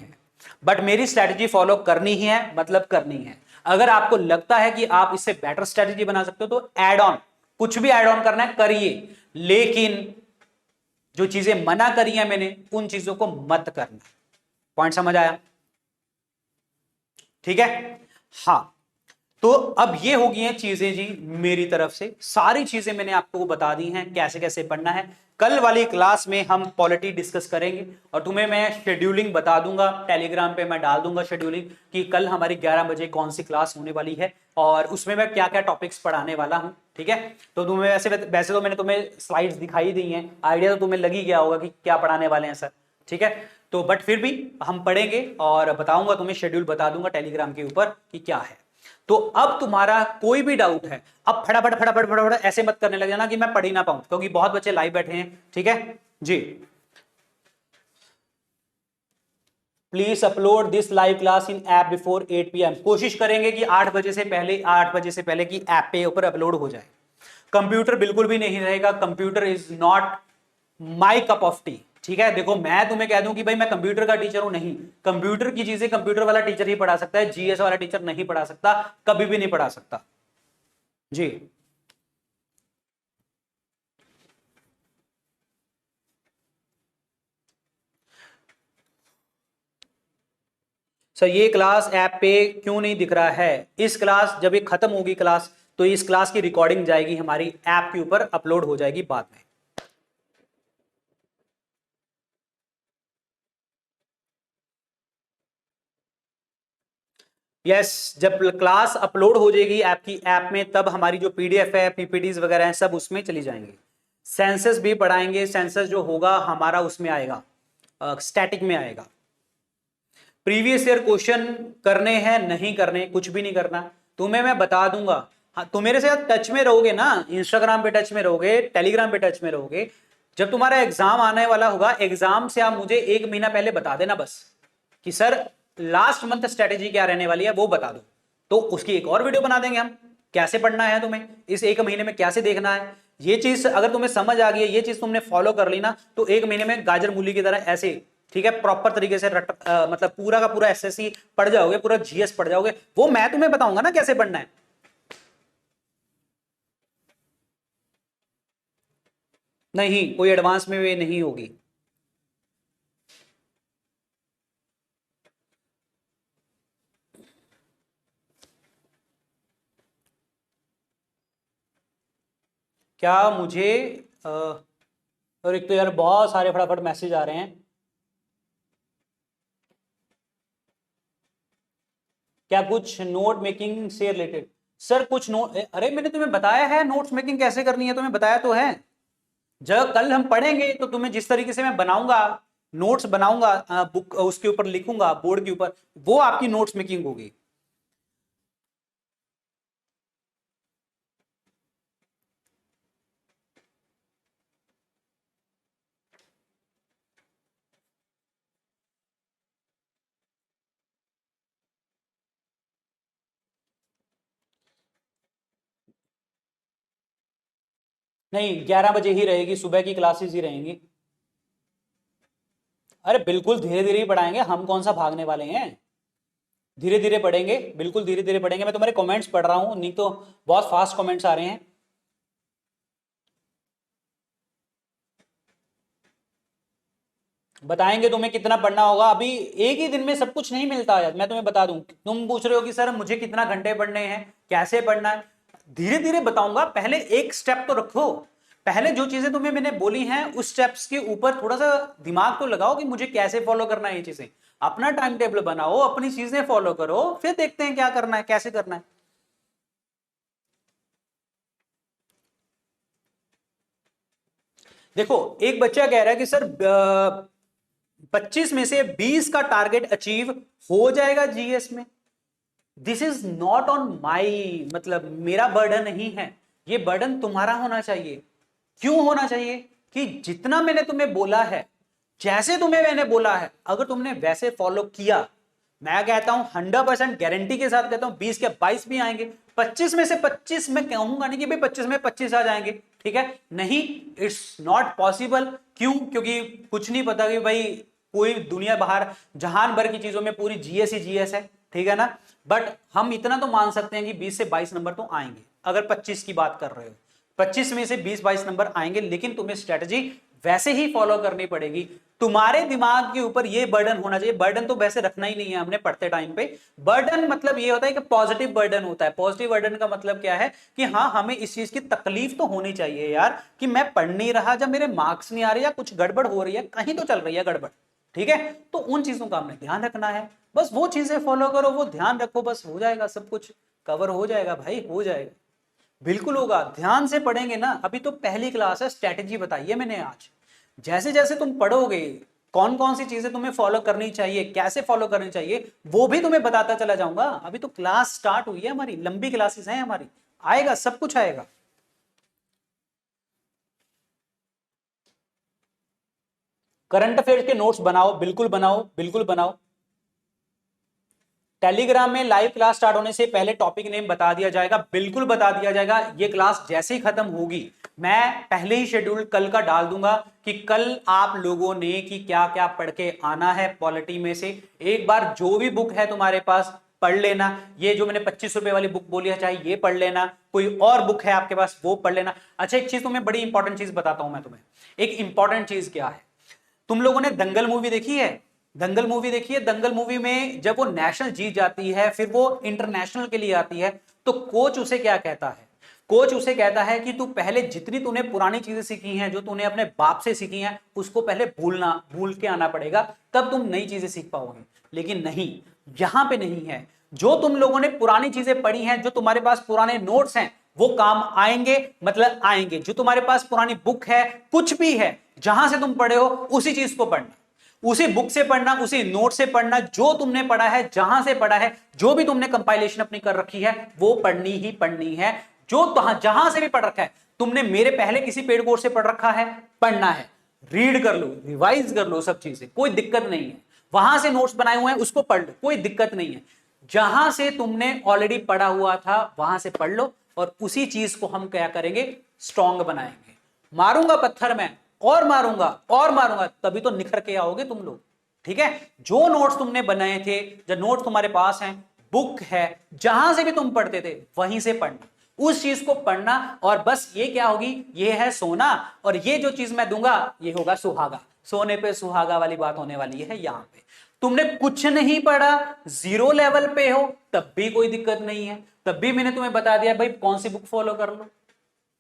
है। मतलब करनी है। अगर आपको लगता है कि आप इससे बेटर स्ट्रैटेजी बना सकते हो, तो ऐड ऑन, कुछ भी ऐड ऑन करना है करिए, लेकिन जो चीजें मना करी है मैंने, उन चीजों को मत करना। पॉइंट समझ आया? ठीक है, हाँ। तो अब ये हो गई हैं चीजें जी, मेरी तरफ से सारी चीजें मैंने आपको बता दी हैं, कैसे कैसे पढ़ना है। कल वाली क्लास में हम पॉलिटी डिस्कस करेंगे, और तुम्हें मैं शेड्यूलिंग बता दूंगा, टेलीग्राम पे मैं डाल दूंगा शेड्यूलिंग, कि कल हमारी 11 बजे कौन सी क्लास होने वाली है, और उसमें मैं क्या क्या टॉपिक्स पढ़ाने वाला हूं, ठीक है। तो तुम्हें वैसे तो मैंने तुम्हें स्लाइड्स दिखाई दी हैं, आइडिया तो तुम्हें लग ही गया होगा कि क्या पढ़ाने वाले हैं सर, ठीक है। तो बट फिर भी हम पढ़ेंगे, और बताऊंगा तुम्हें, शेड्यूल बता दूंगा टेलीग्राम के ऊपर कि क्या है। तो अब तुम्हारा कोई भी डाउट है, अब फटाफट फटाफट फटाफट ऐसे मत करने लग जाना कि मैं पढ़ ही ना पाऊं, क्योंकि बहुत बच्चे लाइव बैठे हैं, ठीक है जी। Please upload this live class in app before 8 PM। कोशिश करेंगे कि 8 बजे से पहले की ऐप पे ऊपर अपलोड हो जाए। कंप्यूटर बिल्कुल भी नहीं रहेगा, computer is not my cup of T, ठीक है। देखो, मैं तुम्हें कह दूं कि भाई मैं कंप्यूटर का टीचर हूं, नहीं, कंप्यूटर की चीजें कंप्यूटर वाला टीचर ही पढ़ा सकता है, जीएस वाला टीचर नहीं पढ़ा सकता, कभी भी नहीं पढ़ा सकता जी। सर ये क्लास ऐप पे क्यों नहीं दिख रहा है? इस क्लास जब ये खत्म होगी क्लास, तो इस क्लास की रिकॉर्डिंग जाएगी हमारी ऐप के ऊपर, अपलोड हो जाएगी बाद में। यस, जब क्लास अपलोड हो जाएगी ऐप में, तब हमारी जो पीडीएफ है, पीपीटीज वगैरह है, सब उसमें चली जाएंगी। सेंसस भी पढ़ाएंगे, सेंसस जो होगा हमारा उसमें आएगा, स्टैटिक में आएगा। प्रीवियस ईयर क्वेश्चन करने हैं, नहीं करने, कुछ भी नहीं करना, तुम्हें मैं बता दूंगा। हाँ, तुम मेरे से टच में रहोगे ना, इंस्टाग्राम पे टच में रहोगे, टेलीग्राम पे टच में रहोगे, जब तुम्हारा एग्जाम आने वाला होगा, एग्जाम से आप मुझे 1 महीना पहले बता देना बस, कि सर लास्ट मंथ स्ट्रेटेजी क्या रहने वाली है, वो बता दो, तो उसकी एक और वीडियो बना देंगे हम, कैसे पढ़ना है तुम्हें, इस 1 महीने में कैसे देखना है। ये चीज अगर तुम्हें समझ आ गई है, ये चीज तुमने फॉलो कर ली ना, तो 1 महीने में गाजर मूली की तरह ऐसे, ठीक है, प्रॉपर तरीके से मतलब पूरा का पूरा एसएससी पढ़ जाओगे, पूरा जीएस पढ़ जाओगे। वो मैं तुम्हें बताऊंगा ना कैसे पढ़ना है। नहीं, कोई एडवांस में वे नहीं होगी। क्या मुझे और एक तो यार बहुत सारे फटाफट मैसेज आ रहे हैं, क्या कुछ नोट मेकिंग से रिलेटेड? सर कुछ नोट, अरे मैंने तुम्हें बताया है नोट्स मेकिंग कैसे करनी है, तुम्हें बताया तो है। जब कल हम पढ़ेंगे तो तुम्हें जिस तरीके से मैं बनाऊंगा, नोट्स बनाऊंगा, बुक उसके ऊपर लिखूंगा बोर्ड के ऊपर, वो आपकी नोट्स मेकिंग होगी। नहीं, 11 बजे ही रहेगी, सुबह की क्लासेस ही रहेंगी। अरे बिल्कुल धीरे धीरे ही पढ़ाएंगे, हम कौन सा भागने वाले हैं, धीरे धीरे पढ़ेंगे, बिल्कुल धीरे धीरे पढ़ेंगे। मैं तुम्हारे कमेंट्स पढ़ रहा हूं, नहीं तो बहुत फास्ट कमेंट्स आ रहे हैं। बताएंगे तुम्हें कितना पढ़ना होगा। अभी एक ही दिन में सब कुछ नहीं मिलता है, मैं तुम्हें बता दूं। तुम पूछ रहे हो कि सर मुझे कितना घंटे पढ़ने हैं, कैसे पढ़ना है, धीरे धीरे बताऊंगा। पहले एक स्टेप तो रखो, पहले जो चीजें तुम्हें मैंने बोली हैं उस स्टेप्स के ऊपर थोड़ा सा दिमाग तो लगाओ कि मुझे कैसे फॉलो करना है ये चीजें। अपना टाइम टेबल बनाओ, अपनी चीजें फॉलो करो, फिर देखते हैं क्या करना है, कैसे करना है। देखो, एक बच्चा कह रहा है कि सर 25 में से 20 का टारगेट अचीव हो जाएगा जीएस में। This is not on my, मतलब मेरा बर्डन नहीं है, ये बर्डन तुम्हारा होना चाहिए। क्यों होना चाहिए? कि जितना मैंने तुम्हें बोला है, जैसे तुम्हें मैंने बोला है, अगर तुमने वैसे फॉलो किया, मैं कहता हूं 100% गारंटी के साथ कहता हूं 20 के 22 भी आएंगे। 25 में से 25 मैं कहूंगा नहीं कि भाई 25 में 25 आ जाएंगे, ठीक है, नहीं, इट्स नॉट पॉसिबल। क्यों? क्योंकि कुछ नहीं पता कि भाई कोई दुनिया बाहर जहान भर की चीजों में पूरी जीएस ही जीएस है, ठीक है ना। बट हम इतना तो मान सकते हैं कि 20 से 22 नंबर तो आएंगे। अगर 25 की बात कर रहे हो, 25 में से 20-22 नंबर आएंगे, लेकिन तुम्हें स्ट्रेटजी वैसे ही फॉलो करनी पड़ेगी। तुम्हारे दिमाग के ऊपर ये बर्डन होना चाहिए। बर्डन तो वैसे रखना ही नहीं है हमने पढ़ते टाइम पे। बर्डन मतलब ये होता है कि पॉजिटिव बर्डन होता है। पॉजिटिव बर्डन का मतलब क्या है कि हाँ, हमें इस चीज की तकलीफ तो होनी चाहिए यार, कि मैं पढ़ नहीं रहा, जब मेरे मार्क्स नहीं आ रहे या कुछ गड़बड़ हो रही है, कहीं तो चल रही है गड़बड़, ठीक है, तो उन चीजों का हमने ध्यान रखना है। बस वो चीजें फॉलो करो, वो ध्यान रखो, बस हो जाएगा, सब कुछ कवर हो जाएगा भाई, हो जाएगा, बिल्कुल होगा। ध्यान से पढ़ेंगे ना। अभी तो पहली क्लास है, स्ट्रेटेजी बताई है मैंने आज। जैसे जैसे तुम पढ़ोगे, कौन कौन सी चीजें तुम्हें फॉलो करनी चाहिए, कैसे फॉलो करनी चाहिए, वो भी तुम्हें बताता चला जाऊंगा। अभी तो क्लास स्टार्ट हुई है हमारी, लंबी क्लासेस हैं हमारी, आएगा, सब कुछ आएगा। करंट अफेयर्स के नोट्स बनाओ, बिल्कुल बनाओ, बिल्कुल बनाओ। टेलीग्राम में लाइव क्लास स्टार्ट होने से पहले टॉपिक नेम बता दिया जाएगा, बिल्कुल बता दिया जाएगा। ये क्लास जैसे ही खत्म होगी, मैं पहले ही शेड्यूल कल का डाल दूंगा कि कल आप लोगों ने कि क्या क्या पढ़ के आना है पॉलिटी में से। एक बार जो भी बुक है तुम्हारे पास पढ़ लेना। ये जो मैंने 25 रुपए वाली बुक बोली है, चाहे ये पढ़ लेना, कोई और बुक है आपके पास वो पढ़ लेना। अच्छा, एक चीज तुम्हें, बड़ी इंपॉर्टेंट चीज बताता हूं मैं तुम्हें। एक इंपॉर्टेंट चीज क्या है, तुम लोगों ने दंगल मूवी देखी है? दंगल मूवी देखी है? दंगल मूवी में जब वो नेशनल जीत जाती है, फिर वो इंटरनेशनल के लिए आती है, तो कोच उसे क्या कहता है? कोच उसे कहता है कि तू पहले जितनी तूने पुरानी चीजें सीखी हैं, जो तूने अपने बाप से सीखी हैं, उसको पहले भूल के आना पड़ेगा, तब तुम नई चीजें सीख पाओगे। लेकिन नहीं, यहां पे नहीं है। जो तुम लोगों ने पुरानी चीजें पढ़ी हैं, जो तुम्हारे पास पुराने नोट्स हैं, वो काम आएंगे, मतलब आएंगे। जो तुम्हारे पास पुरानी बुक है, कुछ भी है, जहां से तुम पढ़े हो, उसी चीज को पढ़ना, उसी बुक से पढ़ना, उसी नोट से पढ़ना, जो तुमने पढ़ा है, जहां से पढ़ा है, जो भी तुमने कंपाइलेशन अपनी कर रखी है, वो पढ़नी ही पढ़नी है। जो जहां से भी पढ़ रखा है, तुमने मेरे पहले किसी पेड कोर्स से पढ़ रखा है, पढ़ना है, रीड कर लो, रिवाइज कर लो, सब चीजें, कोई दिक्कत नहीं है। वहां से नोट्स बनाए हुए हैं, उसको पढ़ लो, कोई दिक्कत नहीं है। जहां से तुमने ऑलरेडी पढ़ा हुआ था, वहां से पढ़ लो, और उसी चीज को हम क्या करेंगे, स्ट्रॉन्ग बनाएंगे। मारूंगा पत्थर में, और मारूंगा और मारूंगा, तभी तो निखर के आओगे तुम लोग, ठीक है। जो नोट्स तुमने बनाए थे, जो नोट्स तुम्हारे पास हैं, बुक है, जहां से भी तुम पढ़ते थे, वहीं से पढ़ना, उस चीज को पढ़ना। और बस ये क्या होगी, ये है सोना, और ये जो चीज मैं दूंगा, ये होगा सुहागा। सोने पे सुहागा वाली बात होने वाली है यहां पे। तुमने कुछ नहीं पढ़ा, जीरो लेवल पे हो, तब भी कोई दिक्कत नहीं है, तब भी मैंने तुम्हें बता दिया भाई कौन सी बुक फॉलो कर लो।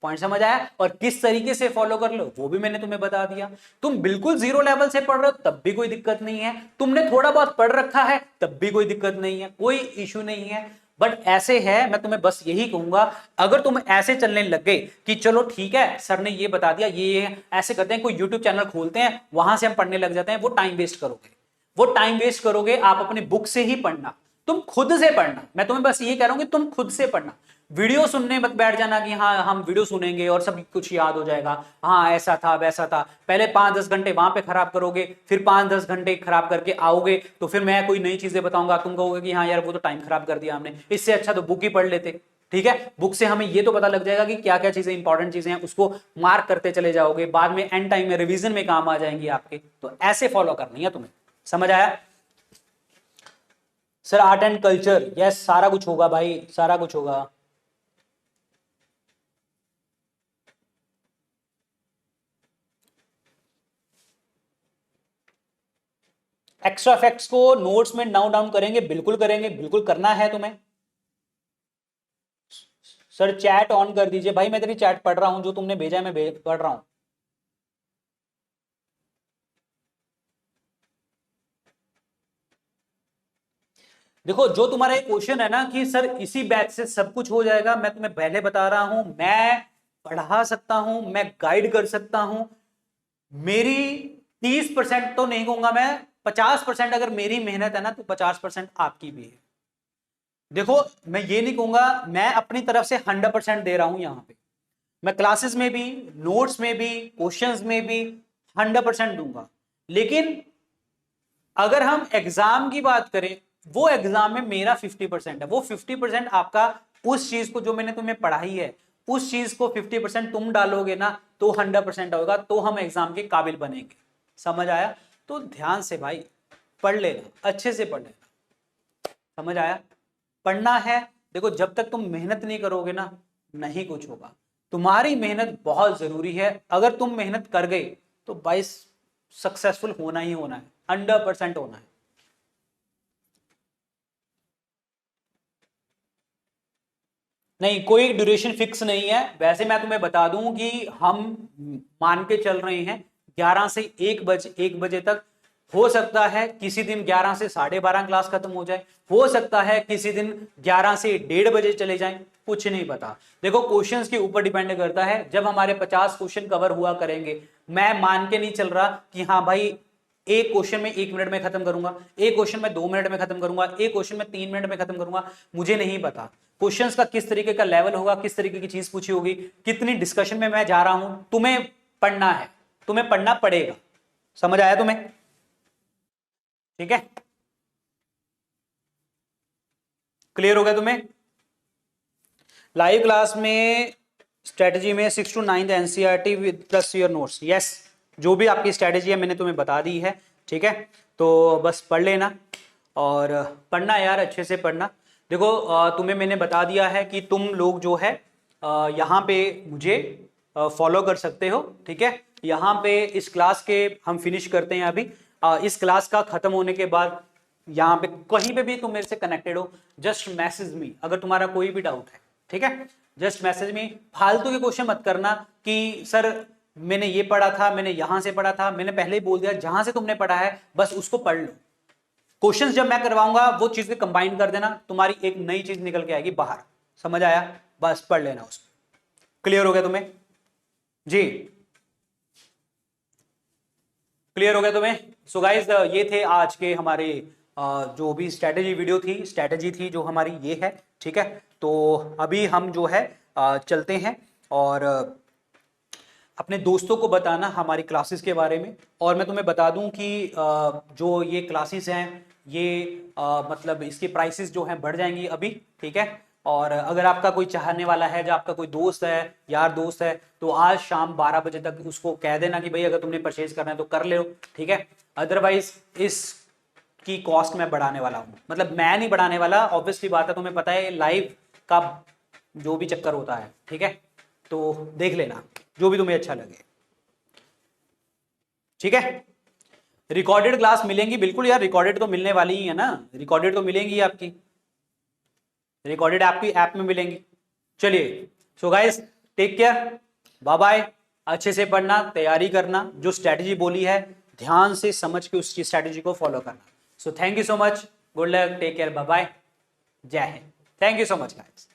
पॉइंट समझ आया? और किस तरीके से फॉलो कर लो, वो भी मैंने तुम्हें बता दिया। तुम बिल्कुल जीरो लेवल से पढ़ रहे हो, तब भी कोई दिक्कत नहीं है। तुमने थोड़ा बहुत पढ़ रखा है, तब भी कोई दिक्कत नहीं है, कोई इश्यू नहीं है। बट ऐसे है, मैं तुम्हें बस यही कहूंगा, अगर तुम ऐसे चलने लग गए कि चलो ठीक है, सर ने ये बता दिया, ये ऐसे करते हैं, कोई यूट्यूब चैनल खोलते हैं, वहां से हम पढ़ने लग जाते हैं, वो टाइम वेस्ट करोगे, वो टाइम वेस्ट करोगे। आप अपनी बुक से ही पढ़ना, तुम खुद से पढ़ना। मैं तुम्हें बस ये कह रहा हूं कि तुम खुद से पढ़ना। वीडियो सुनने मत बैठ जाना कि हाँ हम वीडियो सुनेंगे और सब कुछ याद हो जाएगा, हाँ ऐसा था वैसा था। पहले 5-10 घंटे वहां पे खराब करोगे, फिर 5-10 घंटे खराब करके आओगे, तो फिर मैं कोई नई चीजें बताऊंगा, तुम कहोगे कि हाँ यार वो तो टाइम खराब कर दिया हमने, इससे अच्छा तो बुक ही पढ़ लेते। ठीक है, बुक से हमें ये तो पता लग जाएगा कि क्या क्या चीजें इंपॉर्टेंट चीजें हैं, उसको मार्क करते चले जाओगे, बाद में एंड टाइम में रिवीजन में काम आ जाएंगी आपके। तो ऐसे फॉलो करनी है तुम्हें, समझ आया? Sir art and culture, yes सारा कुछ होगा भाई, सारा कुछ होगा। एक्स्ट्रा फैक्ट्स को नोट्स में नोट डाउन करेंगे, बिल्कुल करेंगे, बिल्कुल करना है तुम्हें। सर चैट ऑन कर दीजिए भाई, मैं तेरी चैट पढ़ रहा हूं, जो तुमने भेजा है मैं पढ़ रहा हूं। देखो जो तुम्हारा एक क्वेश्चन है ना कि सर इसी बैच से सब कुछ हो जाएगा, मैं तुम्हें पहले बता रहा हूं, मैं पढ़ा सकता हूं, मैं गाइड कर सकता हूं। मेरी 30% तो नहीं कहूंगा मैं, 50% अगर मेरी मेहनत है ना तो 50% आपकी भी है। देखो मैं ये नहीं कहूंगा, मैं अपनी तरफ से 100% दे रहा हूं यहां पे, मैं क्लासेस में भी, नोट्स में भी, क्वेश्चंस में भी 100% दूंगा। लेकिन अगर हम एग्जाम की बात करें, वो एग्जाम में मेरा 50% है, वो 50% आपका उस चीज को जो मैंने तुम्हें पढ़ाई है उस चीज को 50% तुम डालोगे ना तो 100% होगा, तो हम एग्जाम के काबिल बनेंगे। समझ आया? तो ध्यान से भाई पढ़ लेना, अच्छे से पढ़ लेना, समझ आया? पढ़ना है। देखो जब तक तुम मेहनत नहीं करोगे ना नहीं कुछ होगा, तुम्हारी मेहनत बहुत जरूरी है। अगर तुम मेहनत कर गए तो भाई सक्सेसफुल होना ही होना है, 100% होना है। नहीं कोई ड्यूरेशन फिक्स नहीं है, वैसे मैं तुम्हें बता दूं कि हम मान के चल रहे हैं 11 से 1 बजे तक। हो सकता है किसी दिन 11 से 12:30 क्लास खत्म हो जाए, हो सकता है किसी दिन 11 से 1:30 चले जाएं, कुछ नहीं पता। देखो क्वेश्चंस के ऊपर डिपेंड करता है। जब हमारे 50 क्वेश्चन कवर हुआ करेंगे, मैं मान के नहीं चल रहा कि हाँ भाई एक क्वेश्चन में 1 मिनट में खत्म करूंगा, एक क्वेश्चन में 2 मिनट में खत्म करूंगा, एक क्वेश्चन में 3 मिनट में खत्म करूंगा, मुझे नहीं पता क्वेश्चंस का किस तरीके का लेवल होगा, किस तरीके की चीज पूछी होगी, कितनी डिस्कशन में मैं जा रहा हूं। तुम्हें पढ़ना है, तुम्हें पढ़ना पड़ेगा। समझ आया तुम्हें? ठीक है, क्लियर हो गया तुम्हें? लाइव क्लास में स्ट्रेटजी में 6 to 9 NCERT with plus your notes, yes जो भी आपकी स्ट्रेटजी है मैंने तुम्हें बता दी है। ठीक है, तो बस पढ़ लेना और पढ़ना यार, अच्छे से पढ़ना। देखो तुम्हें मैंने बता दिया है कि तुम लोग जो है यहाँ पे मुझे फॉलो कर सकते हो। ठीक है, यहाँ पे इस क्लास के हम फिनिश करते हैं अभी। इस क्लास का खत्म होने के बाद यहाँ पे कहीं पे भी तुम मेरे से कनेक्टेड हो, जस्ट मैसेज मी अगर तुम्हारा कोई भी डाउट है। ठीक है, जस्ट मैसेज मी। फालतू के क्वेश्चन मत करना कि सर मैंने ये पढ़ा था, मैंने यहां से पढ़ा था। मैंने पहले ही बोल दिया, जहां से तुमने पढ़ा है बस उसको पढ़ लो। क्वेश्चंस जब मैं करवाऊंगा वो चीजें कंबाइन कर देना, तुम्हारी एक नई चीज निकल के आएगी बाहर। समझ आया? बस पढ़ लेना उसको। क्लियर हो गया तुम्हें? जी क्लियर हो गया तुम्हें? सो गाइस ये थे आज के हमारे जो भी स्ट्रेटेजी वीडियो थी, स्ट्रेटेजी थी जो हमारी ये है। ठीक है, तो अभी हम जो है चलते हैं और अपने दोस्तों को बताना हमारी क्लासेस के बारे में। और मैं तुम्हें बता दूं कि जो ये क्लासेस हैं ये मतलब इसके प्राइसेस जो हैं बढ़ जाएंगी अभी। ठीक है, और अगर आपका कोई चाहने वाला है, जो आपका कोई दोस्त है, यार दोस्त है, तो आज शाम 12 बजे तक उसको कह देना कि भाई अगर तुमने परचेज करना है तो कर लो। ठीक है, अदरवाइज इस की कॉस्ट मैं बढ़ाने वाला हूँ, मतलब मैं नहीं बढ़ाने वाला, ऑब्वियसली बात है, तुम्हें पता है लाइव का जो भी चक्कर होता है। ठीक है, तो देख लेना जो भी तुम्हें अच्छा लगे। ठीक है, रिकॉर्डेड क्लास मिलेंगी बिल्कुल यार, रिकॉर्डेड तो मिलने वाली ही है ना, रिकॉर्डेड तो मिलेंगी आपकी, रिकॉर्डेड आपकी ऐप में मिलेंगी। चलिए so guys take care, bye bye. अच्छे से पढ़ना, तैयारी करना, जो स्ट्रैटेजी बोली है ध्यान से समझ के उस स्ट्रैटेजी को फॉलो करना। So thank you so much, good luck, take care, bye bye, जय हिंद, thank you so much guys.